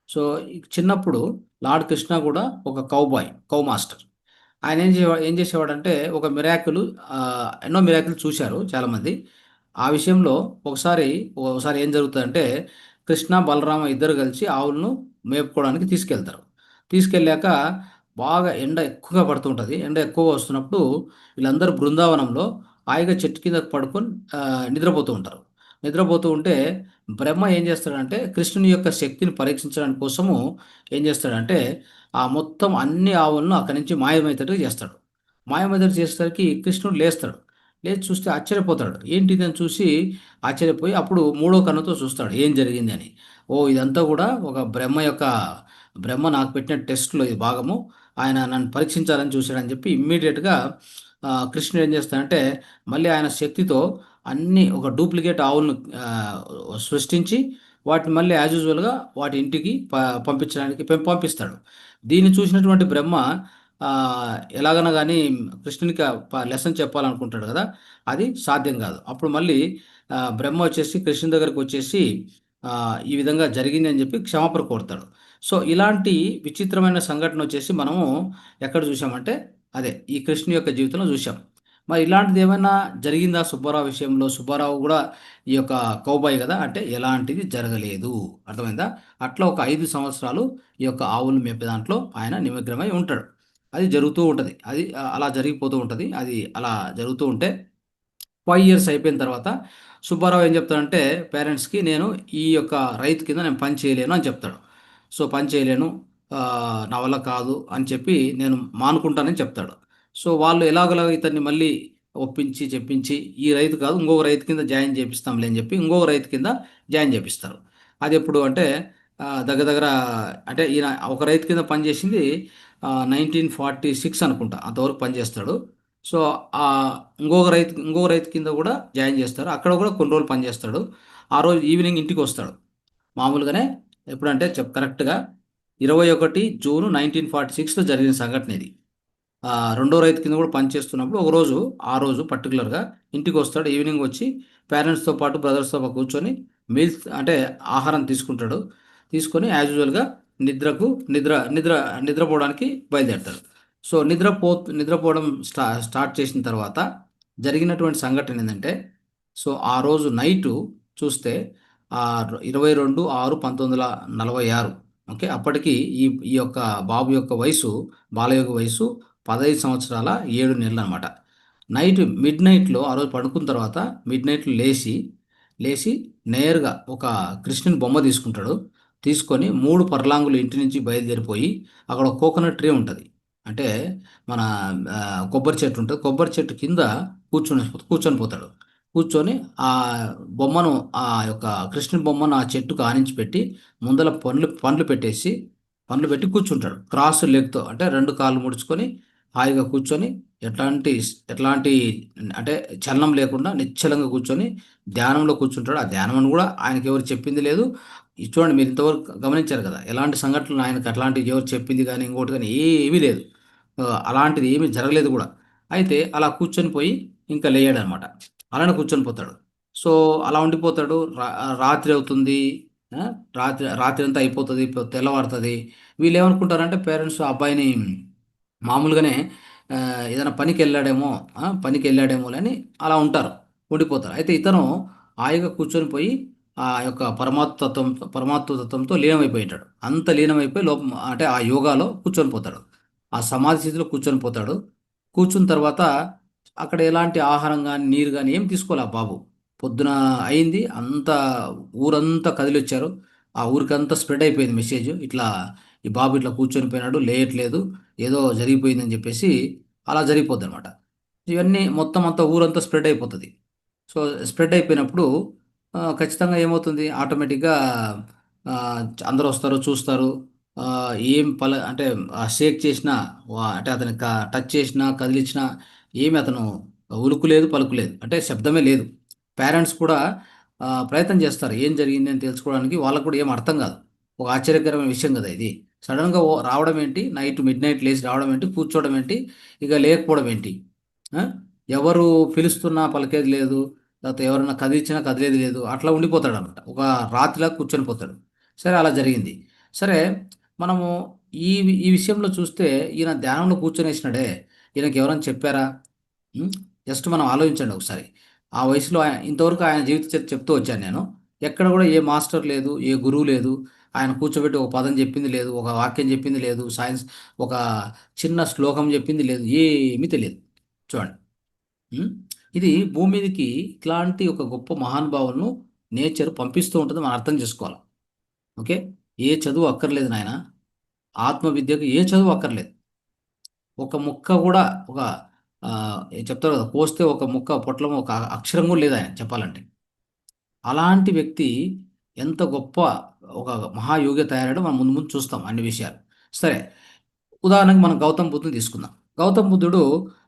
సో, చిన్నప్పుడు లార్డ్ కృష్ణ కూడా ఒక కౌ మాస్టర్. ఆయన ఏం చేసేవాడంటే ఒక ఎన్నో మిరాకిల్ చూశారు చాలామంది. ఆ విషయంలో ఒకసారి ఏం జరుగుతదంటే కృష్ణ, బలరామ ఇద్దరు కలిసి ఆవులను మేపుకోవడానికి తీసుకెళ్తారు. తీసుకెళ్ళాక బాగా ఎండ ఎక్కువగా పడుతుంటది. ఎండ ఎక్కువగా వస్తున్నప్పుడు వీళ్ళందరూ బృందావనంలో హాయిగా చెట్టు కింద పడుకొని నిద్రపోతూ ఉంటారు. నిద్రపోతూ ఉంటే బ్రహ్మ ఏం చేస్తాడంటే కృష్ణుని యొక్క శక్తిని పరీక్షించడానికి కోసము ఏం చేస్తాడంటే ఆ మొత్తం అన్ని ఆవులను అక్కడి నుంచి మాయమయ్యేటట్టుగా చేస్తాడు. మాయమయ్యేటట్టు చేసేసరికి కృష్ణుడు లేస్తాడు. లేచి చూస్తే ఆశ్చర్యపోతాడు. ఏంటిదని చూసి ఆశ్చర్యపోయి అప్పుడు మూడో కన్నుతో చూస్తాడు ఏం జరిగిందని. ఓహ్! ఇదంతా కూడా ఒక బ్రహ్మ నాకు పెట్టిన టెస్ట్‌లో ఇది భాగము. ఆయన నన్ను పరీక్షించాలని చూసాడని చెప్పి ఇమ్మీడియేట్‌గా కృష్ణుడు ఏం చేస్తాడంటే మళ్ళీ ఆయన శక్తితో అన్నీ ఒక డూప్లికేట్ ఆవులను సృష్టించి వాటిని మళ్ళీ యాజ్ యూజువల్‌గా వాటి ఇంటికి పంపించడానికి పంపిస్తాడు. దీన్ని చూసినటువంటి బ్రహ్మ ఎలాగైనా కానీ కృష్ణునికి లెసన్ చెప్పాలనుకుంటాడు కదా, అది సాధ్యం కాదు. అప్పుడు మళ్ళీ బ్రహ్మ వచ్చేసి కృష్ణుని దగ్గరికి వచ్చేసి ఈ విధంగా జరిగింది అని చెప్పి క్షమాపణ కోరుతాడు. సో ఇలాంటి విచిత్రమైన సంఘటన వచ్చేసి మనము ఎక్కడ చూసామంటే అదే ఈ కృష్ణు యొక్క జీవితంలో చూసాం. మరి ఇలాంటిది ఏమైనా జరిగిందా సుబ్బారావు విషయంలో? సుబ్బారావు కూడా ఈ యొక్క కౌబాయ్ కదా, అంటే ఎలాంటిది జరగలేదు. అర్థమైందా? అట్లా ఒక 5 సంవత్సరాలు ఈ యొక్క ఆవులు మేపే దాంట్లో ఆయన నిమగ్నమై ఉంటాడు. అది జరుగుతూ ఉంటుంది. అది అలా జరిగిపోతూ ఉంటుంది. అది అలా జరుగుతూ ఉంటే 5 ఇయర్స్ అయిపోయిన తర్వాత సుబ్బారావు ఏం చెప్తాడంటే పేరెంట్స్‌కి, నేను ఈ యొక్క రైతు కింద నేను పని చేయలేను అని చెప్తాడు. సో, పని చేయలేను, నా వల్ల కాదు అని చెప్పి నేను మానుకుంటానని చెప్తాడు. సో, వాళ్ళు ఎలాగోలాగ ఇతన్ని మళ్ళీ ఒప్పించి, చెప్పించి ఈ రైతు కాదు ఇంకొక రైతు కింద జాయిన్ చేపిస్తాంలే అని చెప్పి ఇంకొక రైతు కింద జాయిన్ చేపిస్తారు. అదెప్పుడు అంటే దగ్గర దగ్గర అంటే ఈయన ఒక రైతు కింద పనిచేసింది 1946 అనుకుంటా. అంతవరకు పనిచేస్తాడు. సో, ఇంకొక రైతు కింద కూడా జాయిన్ చేస్తారు. అక్కడ కూడా కొన్ని రోజులు పనిచేస్తాడు. ఆ రోజు ఈవినింగ్ ఇంటికొస్తాడు. మామూలుగానే ఎప్పుడంటే కరెక్ట్‌గా 21 జూన్ 1946లో జరిగిన సంఘటన ఇది. రెండో రైతు కింద కూడా పనిచేస్తున్నప్పుడు ఒకరోజు, ఆ రోజు పర్టిక్యులర్‌గా ఇంటికొస్తాడు. ఈవినింగ్ వచ్చి పేరెంట్స్‌తో పాటు, బ్రదర్స్‌తో పాటు కూర్చొని మీల్స్ అంటే ఆహారం తీసుకుంటాడు. తీసుకొని యాజ్ యూజువల్‌గా నిద్రకు నిద్ర నిద్ర నిద్రపోవడానికి బయలుదేరతాడు. సో, నిద్రపోవడం స్టార్ట్ చేసిన తర్వాత జరిగినటువంటి సంఘటన ఏందంటే, సో, ఆ రోజు నైటు చూస్తే 22/6/1946, ఓకే. అప్పటికి ఈ ఈ యొక్క బాబు యొక్క వయసు, బాల యొక్క వయసు 15 సంవత్సరాల 7 నెలలనమాట. మిడ్ నైట్‌లో ఆ రోజు పడుకున్న తర్వాత మిడ్‌నైట్‌లో లేచి నేరుగా ఒక కృష్ణుని బొమ్మ తీసుకుంటాడు. తీసుకొని 3 పర్లాంగులు ఇంటి నుంచి బయలుదేరిపోయి అక్కడ ఒక కోకోనట్ ట్రీ ఉంటది. అంటే మన కొబ్బరి చెట్టు ఉంటది. కొబ్బరి చెట్టు కింద కూర్చొని పోతాడు. కూర్చొని ఆ బొమ్మను, ఆ యొక్క కృష్ణుని బొమ్మను ఆ చెట్టుకు ఆనించి పెట్టి ముందల పండ్లు పెట్టేసి, పండ్లు పెట్టి కూర్చుంటాడు. క్రాస్ లెగ్‌తో అంటే 2 కాళ్ళు ముడుచుకొని హాయిగా కూర్చొని ఎట్లాంటి అంటే చలనం లేకుండా నిశ్చలంగా కూర్చొని ధ్యానంలో కూర్చుంటాడు. ఆ ధ్యానం అని కూడా ఆయనకెవరు చెప్పింది లేదు. ఇది చూడండి, మీరు ఇంతవరకు గమనించారు కదా! ఎలాంటి సంఘటనలు ఆయనకు అట్లాంటివి ఎవరు చెప్పింది గాని, ఇంకోటి గాని ఏమీ లేదు. అలాంటిది ఏమీ జరగలేదు గూడా. అయితే అలా కూర్చొని పోయి ఇంకా లేయడనమాట. అలానే కూర్చొని పోతాడు. సో, అలా ఉండిపోతాడు. రాత్రి అవుతుంది. ఆ! రాత్రంతా అయిపోతది. తెల్లవారుతది. వీళ్ళేమనుకుంటారంటే పేరెంట్స్ ఆ అబ్బాయిని మామూలుగానే ఏదైనా పనికెళ్ళాడేమో, పనికెళ్ళాడేమోలే అని అలా ఉంటారు. ఉండిపోతారు. అయితే ఇతను హాయిగా కూర్చొని పోయి ఆ యొక్క పరమాత్మ తత్వంతో లీనమైపోయుంటాడు. అంత లీనమైపోయి అంటే ఆ యోగాలో కూర్చొని పోతాడు. ఆ సమాధి స్థితిలో కూర్చొని పోతాడు. కూర్చున్న తర్వాత అక్కడ ఎలాంటి ఆహారం గాని, నీరు గాని ఏం తీసుకోలే ఆ బాబు. పొద్దున అయింది. ఊరంతా కదిలొచ్చారు. ఆ ఊరికంతా స్ప్రెడ్ అయిపోయింది మెసేజ్. ఇట్లా ఈ బాబు ఇట్లా కూర్చొని పోయినాడు, లేయట్లేదు, ఏదో జరిగిపోయిందని చెప్పేసి అలా జరిగిపోద్దనమాట. ఇవన్నీ మొత్తం అంతా ఊరంతా స్ప్రెడ్ అయిపోతది. సో, స్ప్రెడ్ అయిపోయినప్పుడు ఖచ్చితంగా ఏమవుతుంది ఆటోమేటిక్‌గా అందరొస్తారు, చూస్తారు. అంటే షేక్ చేసినా, అంటే అతనికి టచ్ చేసినా, కదిలిచ్చినా ఏమి అతను ఉలుకు లేదు, పలుకు లేదు. అంటే శబ్దమే లేదు. పేరెంట్స్ కూడా ప్రయత్నం చేస్తారు. ఏం జరిగింది అని తెలుసుకోవడానికి. వాళ్ళకి కూడా ఏం అర్థం కాదు. ఒక ఆశ్చర్యకరమైన విషయం కదా ఇది. సడెన్‌గా రావడం ఏంటి? మిడ్‌నైట్ లేసి రావడం ఏంటి? కూర్చోవడం ఏంటి? ఇక లేకపోవడం ఏంటి? ఆ! ఎవరు పిలుస్తున్నా పలికేది లేదు. లేకపోతే ఎవరైనా కదిలిచ్చినా కదిలేది లేదు. అట్లా ఉండిపోతాడనమాట. ఒక రాతిలా కూర్చొని పోతాడు. సరే అలా జరిగింది. సరే, మనము ఈ విషయంలో చూస్తే ఈయన ధ్యానంలో కూర్చొనేసినాడే, ఈయనకి ఎవరైనా చెప్పారా? హ్మ్. జస్ట్ మనం ఆలోచించండి ఒకసారి. ఆ వయసులో ఇంతవరకు ఆయన జీవిత చరిత్ర చెప్తూ వచ్చాను నేను. ఎక్కడ కూడా ఏ మాస్టర్ లేదు, ఏ గురువు లేదు. ఆయన కూర్చోబెట్టి ఒక పదం చెప్పింది లేదు. ఒక వాక్యం చెప్పింది లేదు. ఒక చిన్న శ్లోకం చెప్పింది లేదు. ఏమీ తెలీదు. చూడండి. హ్మ్. ఇది భూమి మీదకి ఇట్లాంటి ఒక గొప్ప మహానుభావులను నేచర్ పంపిస్తూ ఉంటుంది. మనం అర్థం చేసుకోవాలి. ఓకే. ఏ చదువు అక్కర్లేదు నాయన. ఆత్మ విద్యకు ఏ చదువు అక్కర్లేదు. ఒక ముక్క గూడా ఒక చెప్తారు కదా! కోస్తే ఒక ముక్క పొట్లం ఒక అక్షరం గూడా లేదాయన చెప్పాలంటే. అలాంటి వ్యక్తి ఎంత గొప్ప ఒక మహాయోగిగా తయారయ్యాడో మనం ముందు ముందు చూస్తాం అన్ని విషయాలు. సరే, ఉదాహరణకు మనం గౌతమ్ బుద్ధుని తీసుకుందాం. గౌతమ్ బుద్ధుడు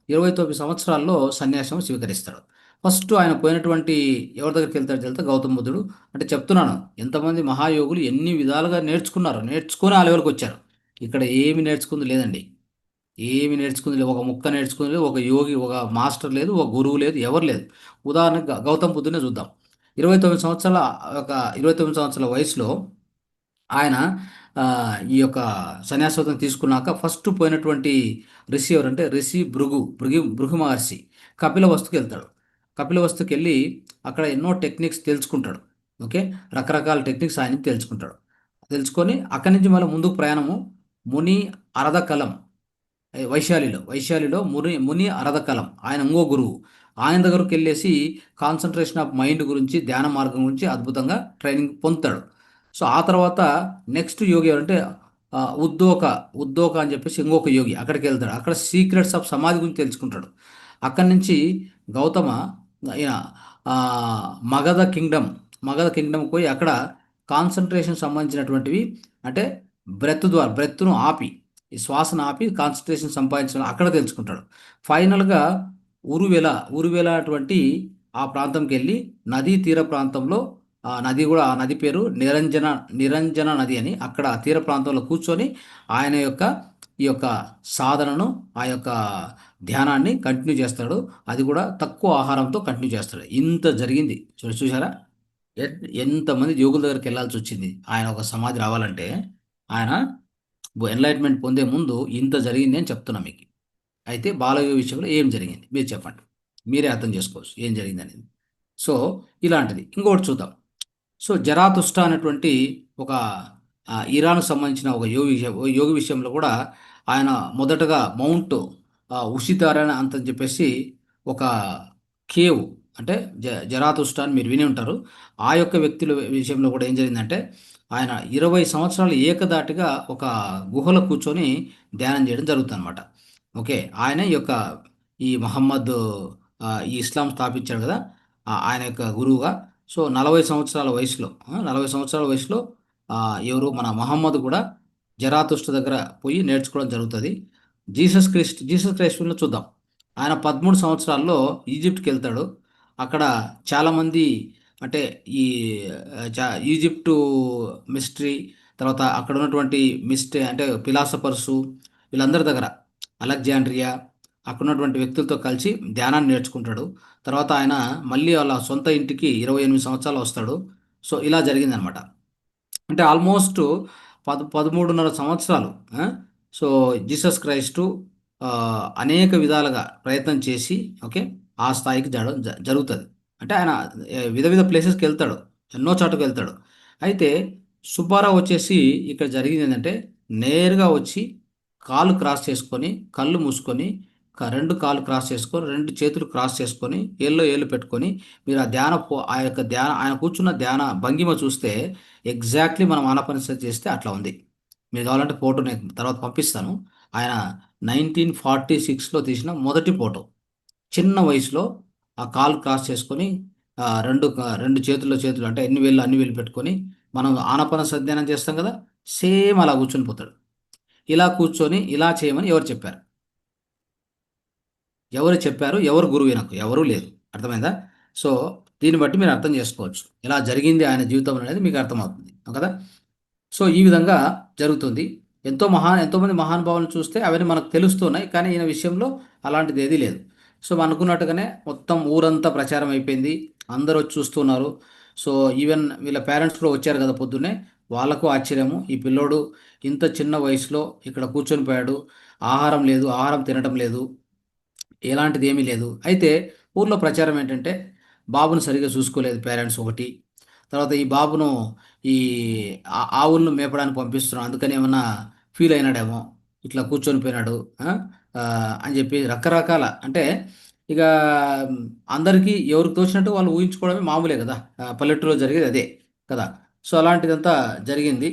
29 సంవత్సరాల్లో సన్యాసం స్వీకరిస్తాడు. ఫస్ట్ ఆయన పోయినటువంటి ఎవరి దగ్గరికెళ్తాడో తెలుసా గౌతమ్ బుద్ధుడు? అంటే చెప్తున్నాను, ఎంతమంది మహాయోగులు ఎన్ని విధాలుగా నేర్చుకున్నారు. నేర్చుకొని ఆ లెవెల్‌కొచ్చారు. ఇక్కడ ఏమి నేర్చుకుంది లేదండి. ఏమి నేర్చుకుంది లేదు, ఒక ముక్క నేర్చుకుంది లేదు, ఒక యోగి, ఒక మాస్టర్ లేదు, ఒక గురువు లేదు, ఎవరు లేదు. ఉదాహరణకు గౌతమ్ బుద్ధునే చూద్దాం. 29 సంవత్సరాల ఒక 29 సంవత్సరాల వయసులో ఆయన ఈ యొక్క సన్యాసోదం తీసుకున్నాక ఫస్ట్ పోయినటువంటి ఋషి ఎవరంటే ఋషి భృగు మహర్షి కపిలవస్తుకి వెళ్తాడు. కపిలవస్తుకి వెళ్ళి అక్కడ ఎన్నో టెక్నిక్స్ తెలుసుకుంటాడు. ఓకే, రకరకాల టెక్నిక్స్ ఆయన తెలుసుకుంటాడు. తెలుసుకొని అక్కడి నుంచి మళ్ళీ ముందుకు ప్రయాణము ముని అరధకలం, వైశాలిలో ముని అరధకలం ఆయన ఇంకో గురువు. ఆయన దగ్గరకు వెళ్ళేసి కాన్సన్ట్రేషన్ ఆఫ్ మైండ్ గురించి, ధ్యాన మార్గం గురించి అద్భుతంగా ట్రైనింగ్ పొందుతాడు. సో ఆ తర్వాత నెక్స్ట్ యోగి ఎవరంటే ఉద్దోక ఉద్దోక అని చెప్పేసి ఇంకొక యోగి అక్కడికి వెళ్తాడు. అక్కడ సీక్రెట్స్ ఆఫ్ సమాధి గురించి తెలుసుకుంటాడు. అక్కడి నుంచి గౌతమ ఈయన ఆ, మగధ కింగ్డమ్ పోయి అక్కడ కాన్సన్ట్రేషన్ సంబంధించినటువంటివి, అంటే బ్రెత్ను ఆపి, ఈ శ్వాసను ఆపి కాన్సన్ట్రేషన్ సంపాదించడం అక్కడ తెలుసుకుంటాడు. ఫైనల్గా ఉరువెల అటువంటి ఆ ప్రాంతంకి వెళ్ళి నదీ తీర ప్రాంతంలో, ఆ నది పేరు నిరంజన నది అని, అక్కడ ఆ తీర ప్రాంతంలో కూర్చొని ఆయన యొక్క ఈ యొక్క సాధనను, ఆ యొక్క ధ్యానాన్ని కంటిన్యూ చేస్తాడు. అది కూడా తక్కువ ఆహారంతో కంటిన్యూ చేస్తాడు. ఇంత జరిగింది చూసారా. ఎంతమంది యోగుల దగ్గరికి వెళ్ళాల్సి వచ్చింది ఆయన ఒక సమాధి రావాలంటే. ఆయన ఎన్లైట్మెంట్ పొందే ముందు ఇంత జరిగింది అని చెప్తున్నా మీకు. అయితే బాలయోగ విషయంలో ఏం జరిగింది మీరు చెప్పండి, మీరే అర్థం చేసుకోవచ్చు ఏం జరిగింది అనేది. సో ఇలాంటిది ఇంకోటి చూద్దాం. సో జరాతుష్ట అనేటువంటి ఒక ఇరాన్కు సంబంధించిన ఒక యోగి విషయంలో కూడా ఆయన మొదటగా మౌంట్ ఉషితారణ అంతని చెప్పేసి ఒక కేవ్, అంటే జరాతుష్ట అని మీరు విని ఉంటారు. ఆ యొక్క వ్యక్తుల విషయంలో కూడా ఏం జరిగిందంటే ఆయన 20 సంవత్సరాలు ఏకదాటిగా ఒక గుహలో కూర్చొని ధ్యానం చేయడం జరుగుతుంది అనమాట. ఓకే, ఆయన ఈ యొక్క ఈ మహమ్మద్ ఈ ఇస్లాం స్థాపించాడు కదా, ఆయన యొక్క గురువుగా. సో 40 సంవత్సరాల వయసులో ఆ, ఎవరు మన మహమ్మద్ కూడా జరాతుష్ట దగ్గర పోయి నేర్చుకోవడం జరుగుతుంది. జీసస్ క్రైస్ట్లో చూద్దాం. ఆయన 13 సంవత్సరాల్లో ఈజిప్ట్కి వెళ్తాడు. అక్కడ చాలామంది, అంటే ఈ ఈజిప్టు మిస్టరీ, తర్వాత అక్కడ ఉన్నటువంటి అంటే ఫిలాసఫర్సు, వీళ్ళందరి దగ్గర, అలెగ్జాండ్రియా, అక్కడ ఉన్నటువంటి వ్యక్తులతో కలిసి ధ్యానాన్ని నేర్చుకుంటాడు. తర్వాత ఆయన మళ్ళీ వాళ్ళ సొంత ఇంటికి 28 సంవత్సరాలు వస్తాడు. సో ఇలా జరిగిందనమాట. అంటే ఆల్మోస్ట్ 13.5 సంవత్సరాలు. ఆ? సో జీసస్ క్రైస్టు ఆ, అనేక విధాలుగా ప్రయత్నం చేసి, ఓకే, ఆ స్థాయికి జరుగుతుంది. అంటే ఆయన వివిధ వివిధ ప్లేసెస్కి వెళ్తాడు, ఎన్నో చోటుకు వెళ్తాడు. అయితే సుబ్బారావు వచ్చేసి ఇక్కడ జరిగింది ఏంటంటే నేరుగా వచ్చి కాళ్ళు క్రాస్ చేసుకొని, కళ్ళు మూసుకొని, రెండు కాళ్ళు క్రాస్ చేసుకొని, రెండు చేతులు క్రాస్ చేసుకొని, ఏళ్ళు పెట్టుకొని, మీరు ఆ యొక్క ధ్యాన ఆయన కూర్చున్న ధ్యాన భంగిమ చూస్తే ఎగ్జాక్ట్లీ మనం ఆనాపానసతి చేస్తే అట్లా ఉంది. మీరు కావాలంటే ఫోటో నేను తర్వాత పంపిస్తాను. ఆయన 1946లో తీసిన మొదటి ఫోటో. చిన్న వయసులో ఆ కాలు క్రాస్ చేసుకొని, రెండు చేతులు అంటే అన్ని వేళ్ళు పెట్టుకొని, మనం ఆనాపానసతి ధ్యానం చేస్తాం కదా, సేమ్ అలా కూర్చొని పోతాడు. ఇలా కూర్చొని ఇలా చేయమని ఎవరు చెప్పారు, ఎవరు గురువు నాకు ఎవరూ లేదు. అర్థమైందా? సో దీన్ని బట్టి మీరు అర్థం చేసుకోవచ్చు ఇలా జరిగింది ఆయన జీవితంలో అనేది మీకు అర్థమవుతుంది కదా. సో ఈ విధంగా జరుగుతుంది. ఎంతోమంది మహానుభావులను చూస్తే అవన్నీ మనకు తెలుస్తున్నాయి, కానీ ఈయన విషయంలో అలాంటిది ఏదీ లేదు. సో మనం అనుకున్నట్టుగానే మొత్తం ఊరంతా ప్రచారం అయిపోయింది, అందరూ వచ్చి చూస్తున్నారు. సో ఈవెన్ వీళ్ళ పేరెంట్స్ కూడా వచ్చారు కదా పొద్దున్నే. వాళ్ళకు ఆశ్చర్యము, ఈ పిల్లోడు ఇంత చిన్న వయసులో ఇక్కడ కూర్చొని పోయాడు, ఆహారం లేదు, ఆహారం తినటం లేదు, ఎలాంటిది ఏమీ లేదు. అయితే ఊర్లో ప్రచారం ఏంటంటే బాబును సరిగ్గా చూసుకోలేదు పేరెంట్స్ ఒకటి. తర్వాత ఈ బాబును ఈ ఆవులను మేపడానికి పంపిస్తున్నాం, అందుకని ఏమన్నా ఫీల్ అయినాడేమో, ఇట్లా కూర్చొని పోయినాడు అని చెప్పి రకరకాల, అంటే ఇక అందరికీ ఎవరికి తోచినట్టు వాళ్ళు ఊహించుకోవడమే మామూలే కదా, పల్లెటూరులో జరిగేది అదే కదా. సో అలాంటిదంతా జరిగింది.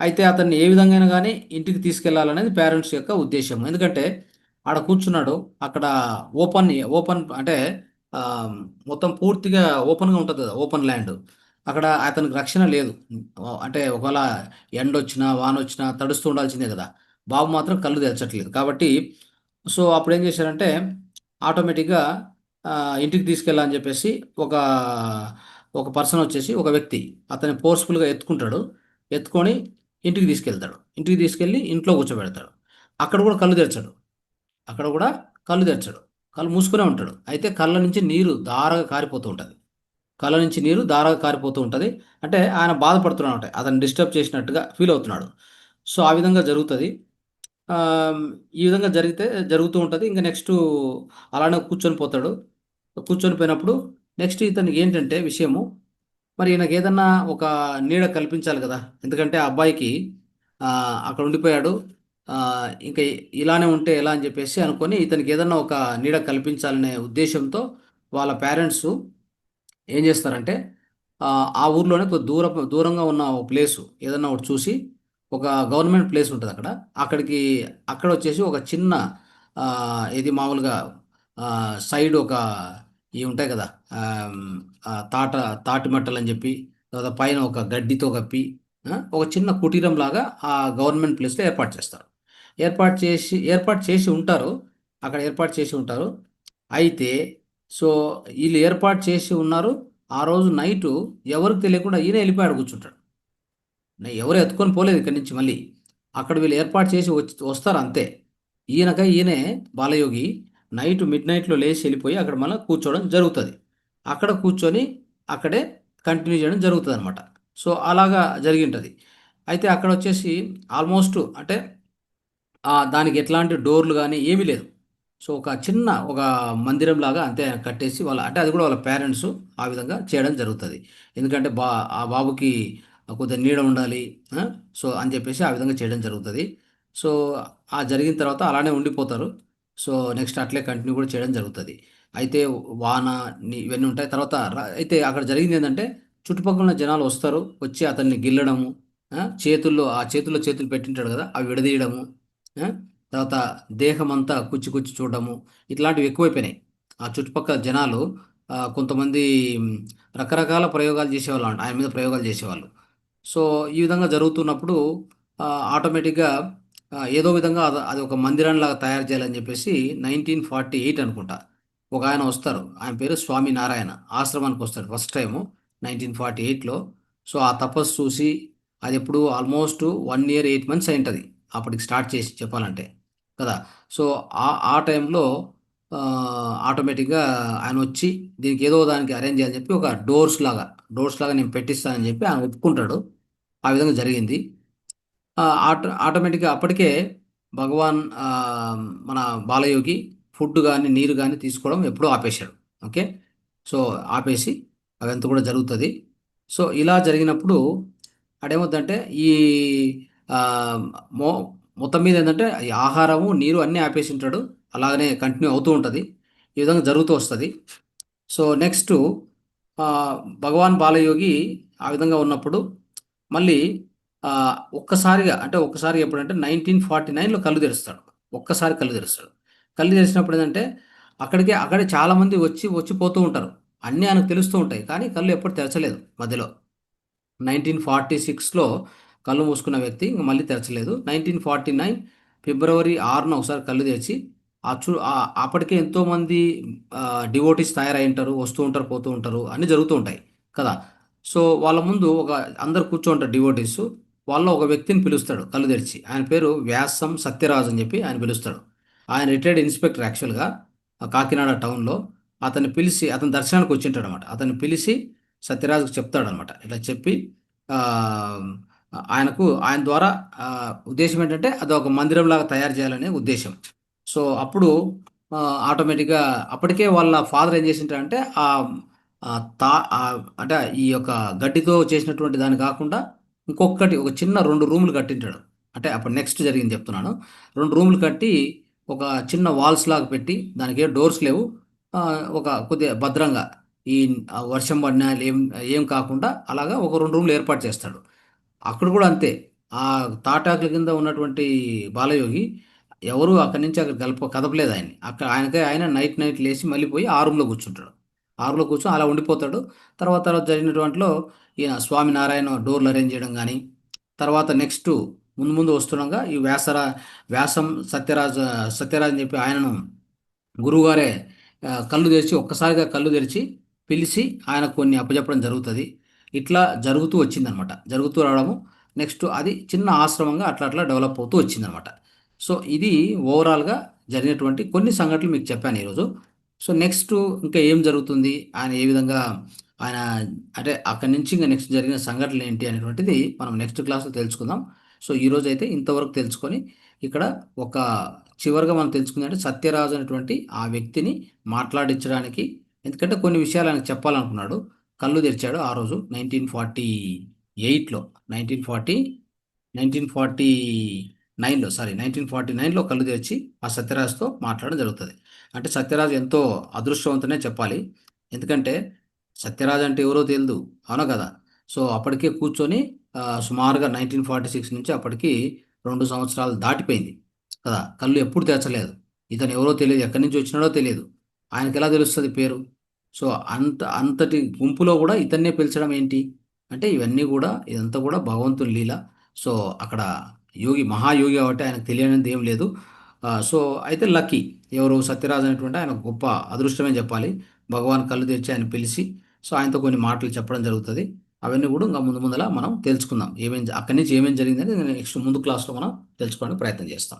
అయితే అతన్ని ఏ విధంగా కానీ ఇంటికి తీసుకెళ్లాలనేది పేరెంట్స్ యొక్క ఉద్దేశం. ఎందుకంటే ఆడ కూర్చున్నాడు, అక్కడ ఓపెన్ ఓపెన్ అంటే ఆ, మొత్తం పూర్తిగా ఓపెన్గా ఉంటుంది కదా, ఓపెన్ ల్యాండ్. అక్కడ అతనికి రక్షణ లేదు. అంటే ఒకవేళ ఎండ వచ్చినా వాన వచ్చినా తడుస్తూ ఉండాల్సిందే కదా. బాబు మాత్రం కళ్ళు తెరచట్లేదు కాబట్టి, సో అప్పుడు ఏం చేశారంటే ఆటోమేటిక్గా ఆ, ఇంటికి తీసుకెళ్ళాలని చెప్పేసి ఒక ఒక పర్సన్ వచ్చేసి, ఒక వ్యక్తి అతన్ని ఫోర్స్ఫుల్గా ఎత్తుకుంటాడు. ఎత్తుకొని ఇంటికి తీసుకెళ్తాడు. ఇంటికి తీసుకెళ్ళి ఇంట్లో కూర్చోబెడతాడు. అక్కడ కూడా కళ్ళు తెరచాడు. అక్కడ కూడా కళ్ళు తెరచడు, కళ్ళు మూసుకునే ఉంటాడు. అయితే కళ్ళ నుంచి నీరు ధారగా కారిపోతూ ఉంటుంది. కళ్ళ నుంచి నీరు ధారగా కారిపోతూ ఉంటుంది. అంటే ఆయన బాధపడుతున్నాడు అంటే అతను డిస్టర్బ్ చేసినట్టుగా ఫీల్ అవుతున్నాడు. సో, ఆ విధంగా జరుగుతది. ఆహ్, ఈ విధంగా జరుగుతూ ఉంటది. ఇంక నెక్స్టు అలానే కూర్చొని పోతాడు. కూర్చొని పోయినప్పుడు నెక్స్ట్ ఇతనికి ఏంటంటే విషయము, మరి ఈయనకేదన్నా ఒక నీడ కల్పించాలి గదా! ఎందుకంటే ఆ అబ్బాయికి అక్కడ ఉండిపోయాడు. ఇంక ఇలానే ఉంటే ఎలా అని జెప్పేసి అనుకోని ఇతనికేదన్నా ఒక నీడ కల్పించాలనే ఉద్దేశ్యంతో వాళ్ళ పేరెంట్సు ఏం జేస్తారంటే ఆ ఊర్లోనే దూరంగా ఉన్న ఒక ప్లేసు ఏదన్నా ఒకటి చూసి ఒక గవర్నమెంట్ ప్లేస్ ఉంటదక్కడ. అక్కడికి అక్కడొచ్చేసి ఒక చిన్న ఇది మామూలుగా సైడ్ ఒక ఇయి ఉంటాయి గదా! ఆహ్, హ్మ్, తాటి మట్టలని జెప్పి, తర్వాత పైన ఒక గడ్డితో కప్పి ఒక చిన్న కుటీరంలాగా ఆ గవర్నమెంట్ ప్లేస్‌లో ఏర్పాటు చేస్తారు. ఏర్పాటు చేసి ఉంటారు. అక్కడ ఏర్పాటు చేసి ఉంటారు. అయితే సో, ఈళ్ళు ఏర్పాటు చేసి ఉన్నారు. ఆ రోజు నైటు ఎవరికీ తెలియకుండా ఈయనే ఎళ్ళిపోయాడు కూర్చుంటాడు. ఎవరు ఎత్తుకొని పోలేదు ఇక్కడి నుంచి మళ్ళీ. అక్కడ వీళ్ళు ఏర్పాటు చేసి వస్తారంతే. ఈయనే బాలయోగి నైట్ మిడ్‌నైట్‌లో లేసి ఎళ్ళిపోయి అక్కడ మళ్ళా కూర్చోవడం జరుగుతది. అక్కడ కూర్చొని అక్కడే కంటిన్యూ చేయడం జరుగుతదనమాట. సో, అలాగా జరిగింటది. అయితే అక్కడొచ్చేసి ఆల్‌మోస్ట్ అంటే దానికి ఎట్లాంటి డోర్‌లు గాని ఏమీ లేదు. సో, ఒక మందిరంలాగా అంతే కట్టేసి అంటే అది కూడా వాళ్ళ పేరెంట్సు ఆ విధంగా చేయడం జరుగుతది. ఎందుకంటే ఆ బాబుకి కొద్దిగా నీడ ఉండాలి. ఆ! సో, అని చెప్పేసి ఆ విధంగా చేయడం జరుగుతది. సో, ఆ జరిగిన తర్వాత అలానే ఉండిపోతారు. సో, నెక్స్ట్ అట్లే కంటిన్యూ కూడా చేయడం జరుగుతది. అయితే వాన, ఇవన్నీ ఉంటాయి. తర్వాత అయితే అక్కడ జరిగిందేందంటే చుట్టుపక్కల ఉన్న జనాలు వస్తారు. వచ్చి అతన్ని గిల్లడము, చేతుల్లో చేతులు పెట్టింటాడు కదా! అవి విడదీయడము. ఆ! తర్వాత దేహమంతా కుచ్చి కుచ్చి చూడడము, ఇట్లాంటివి ఎక్కువైపోయినాయి. ఆ చుట్టుపక్కల జనాలు కొంతమంది హ్మ్, రకరకాల ప్రయోగాలు చేసేవాళ్ళంట. ఆయన మీద ప్రయోగాలు చేసేవాళ్ళు. సో, ఈ విధంగా జరుగుతున్నప్పుడు ఆటోమేటిక్‌గా ఏదో విధంగా అది ఒక మందిరంలాగా తయారు చేయాలని చెప్పేసి 1948 అనుకుంటా. ఒకాయన వస్తారు. ఆయన పేరు స్వామి నారాయణ. ఆశ్రమానికొస్తాడు ఫస్ట్ టైము 1948లో. సో, ఆ తపస్సు చూసి అదెప్పుడు ఆల్మోస్ట్ 1 ఇయర్ 8 మంత్స్ అయుంటది. అప్పటికి స్టార్ట్ చేసి చెప్పాలంటే. కదా! సో, ఆ టైంలో ఆటోమేటిక్‌గా ఆయనొచ్చి దీనికి ఏదో దానికి అరేంజ్ చేయాలని చెప్పి ఒక డోర్స్‌లాగా నేను పెట్టిస్తానని చెప్పి ఆయన ఒప్పుకుంటాడు. ఆ విధంగా జరిగింది. ఆటోమేటిక్‌గా అప్పటికే మన బాలయోగి ఫుడ్ గాని, నీరు గాని తీసుకోవడం ఎప్పుడో ఆపేశాడు. ఓకే. సో, ఆపేసి అదంతా కూడా జరుగుతది. సో, ఇలా జరిగినప్పుడు ఆడేమవుద్దంటే ఈ ఆహ్, మొ మొత్తం మీద ఏందంటే ఈ ఆహారము, నీరు అన్నీ ఆపేసుంటాడు. అలాగనే కంటిన్యూ అవుతూ ఉంటది. ఈ విధంగా జరుగుతూ వస్తది. సో, నెక్స్టు ఆహ్, భగవాన్ బాలయోగి ఆ విధంగా ఉన్నప్పుడు మళ్ళీ ఒక్కసారి ఎప్పుడంటే 1949లో కళ్ళు తెరుస్తాడు. ఒక్కసారి కళ్ళు తెరుస్తాడు. కళ్ళు తెరిసినప్పుడు ఏందంటే అక్కడే చాలామంది వచ్చి పోతూ ఉంటారు. అన్నీ ఆయనకు తెలుస్తూ ఉంటాయి. కానీ కళ్ళు ఎప్పుడు తెరచలేదు మధ్యలో. 1946లో కళ్ళు మూసుకున్న వ్యక్తి ఇంక మళ్ళీ తెరచలేదు. 1949 ఫిబ్రవరి 6న ఒకసారి కళ్ళు తెరిచి అప్పటికే ఎంతోమంది డివోటీస్ తయారయ్యుంటారు. వస్తూ ఉంటారు, పోతూ ఉంటారు. అన్నీ జరుగుతూ ఉంటాయి కదా! సో, వాళ్ళ ముందు అందరూ కూర్చోంటారు డివోటీసు. వాళ్ళలో ఒక వ్యక్తిని పిలుస్తాడు కళ్ళు తెరిచి. ఆయన పేరు వ్యాసం సత్యరాజ్ అని చెప్పి ఆయన పిలుస్తాడు. ఆయన రిటైర్డ్ ఇన్స్‌పెక్టర్ యాక్చువల్‌గా కాకినాడ టౌన్‌లో. అతని దర్శనానికి వచ్చింటాడనమాట. అతన్ని పిలిసి సత్యరాజుకి చెప్తాడనమాట. ఇట్లా చెప్పి ఆహ్, ఆయన ద్వారా ఉద్దేశ్యం ఏంటంటే అదొక మందిరంలాగా తయారు చేయాలనే ఉద్దేశ్యం. సో, అప్పుడు ఆటోమేటిక్‌గా అప్పటికే వాళ్ళ ఫాదర్ ఏం చేసింటారంటే అంటే ఈ యొక్క గడ్డితో చేసినటువంటి దాన్ని కాకుండా ఒక చిన్న 2 రూములు కట్టింటాడు. అంటే అప్పుడు నెక్స్ట్ జరిగింది చెప్తున్నాను. 2 రూములు కట్టి ఒక చిన్న వాల్స్‌లాగా పెట్టి దానికేం డోర్స్ లేవు. ఒక కొద్దిగా భద్రంగా ఈ వర్షం పడినా ఏం కాకుండా అలాగా ఒక 2 రూములు ఏర్పాటు చేస్తాడు. అక్కడ కూడా అంతే. ఆ తాటాకుల కింద ఉన్నటువంటి బాలయోగి ఎవరు అక్కడి నుంచి అక్కడ కదపలేదు ఆయన్ని. ఆయన నైట్ లేసి మళ్ళీ పోయి ఆ రూమ్‌లో కూర్చుంటాడు. ఆ రూమ్‌లో కూర్చొని అలా ఉండిపోతాడు. తర్వాత జరిగిన దాంట్లో ఈయన స్వామి నారాయణ డోర్‌లు అరేంజ్ చేయడం గాని, తర్వాత నెక్స్టు ముందు వస్తుండగా వ్యాసం సత్యరాజ్ అని చెప్పి ఆయనను గురువుగారే ఒక్కసారిగా కళ్ళు తెరిచి పిలిచి ఆయనకు కొన్ని అప్పజెప్పడం జరుగుతది. ఇట్లా జరుగుతూ వచ్చిందనమాట. జరుగుతూ రావడము నెక్స్ట్ అది చిన్న ఆశ్రమంగా అట్లా డెవలప్ అవుతూ వచ్చిందనమాట. సో, ఇది ఓవరాల్‌గా జరిగినటువంటి కొన్ని సంఘటనలు మీకు చెప్పాను ఈరోజు. సో నెక్స్ట్ ఇంకా ఏం జరుగుతుంది, ఆయన ఏ విధంగా ఆయన అంటే అక్కడి నుంచి ఇంకా నెక్స్ట్ జరిగిన సంఘటనలు ఏంటి అనేటువంటిది మనం నెక్స్ట్ క్లాస్లో తెలుసుకుందాం. సో ఈరోజు అయితే ఇంతవరకు తెలుసుకొని ఇక్కడ ఒక చివరిగా మనం తెలుసుకుంది అంటే సత్యరాజు అనేటువంటి ఆ వ్యక్తిని మాట్లాడించడానికి, ఎందుకంటే కొన్ని విషయాలు ఆయనకు చెప్పాలనుకున్నాడు, కళ్ళు తెరిచాడు ఆ రోజు 1948లో, 1949లో, సారీ 1949లో కళ్ళు తెరిచి ఆ సత్యరాజుతో మాట్లాడడం జరుగుతుంది. అంటే సత్యరాజు ఎంతో అదృష్టవంతునే చెప్పాలి. ఎందుకంటే సత్యరాజు అంటే ఎవరో తెలియదు, అవునా కదా. సో అప్పటికే కూర్చొని సుమారుగా 1946 నుంచి అప్పటికి 2 సంవత్సరాలు దాటిపోయింది కదా, కళ్ళు ఎప్పుడు తెరచలేదు. ఇతను ఎవరో తెలియదు, ఎక్కడి నుంచి వచ్చినాడో తెలియదు, ఆయనకి ఎలా తెలుస్తుంది పేరు. సో అంతటి గుంపులో కూడా ఇతన్నే పిలిచడం ఏంటి అంటే ఇవన్నీ కూడా, ఇదంతా కూడా భగవంతుని లీల. సో అక్కడ యోగి మహాయోగి కాబట్టి ఆయనకు తెలియనిది ఏం లేదు. సో అయితే లక్కీ, ఎవరు సత్యరాజు అనేటువంటి ఆయన గొప్ప అదృష్టమే చెప్పాలి. భగవాన్ కళ్ళు తెరిచి ఆయన పిలిచి సో ఆయనతో కొన్ని మాటలు చెప్పడం జరుగుతుంది. అవన్నీ కూడా ఇంకా ముందు ముందల మనం తెలుసుకుందాం, అక్కడి నుంచి ఏమేమి జరిగిందని నెక్స్ట్ ముందు క్లాస్లో మనం తెలుసుకోవడానికి ప్రయత్నం చేస్తాం.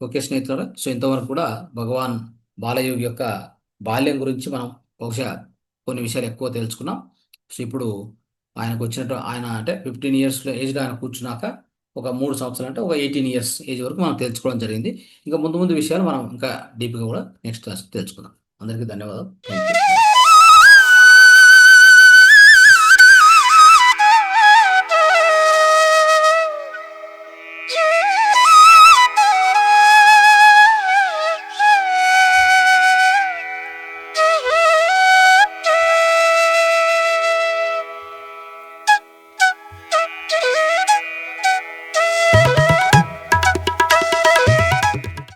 ఓకే స్నేహితులారా, సో ఇంతవరకు కూడా భగవాన్ బాలయోగి యొక్క బాల్యం గురించి మనం బహుశా కొన్ని విషయాలు ఎక్కువ తెలుసుకున్నాం. సో ఇప్పుడు ఆయనకు వచ్చినట్టు ఆయన అంటే 15 ఇయర్స్ ఏజ్లో ఆయన కూర్చున్నాక ఒక 3 సంవత్సరాలు అంటే ఒక 18 ఇయర్స్ ఏజ్ వరకు మనం తెలుసుకోవడం జరిగింది. ఇంకా ముందు ముందు విషయాలు మనం ఇంకా డీప్గా కూడా నెక్స్ట్ క్లాస్ తెలుసుకుందాం. అందరికీ ధన్యవాదాలు. Thank you.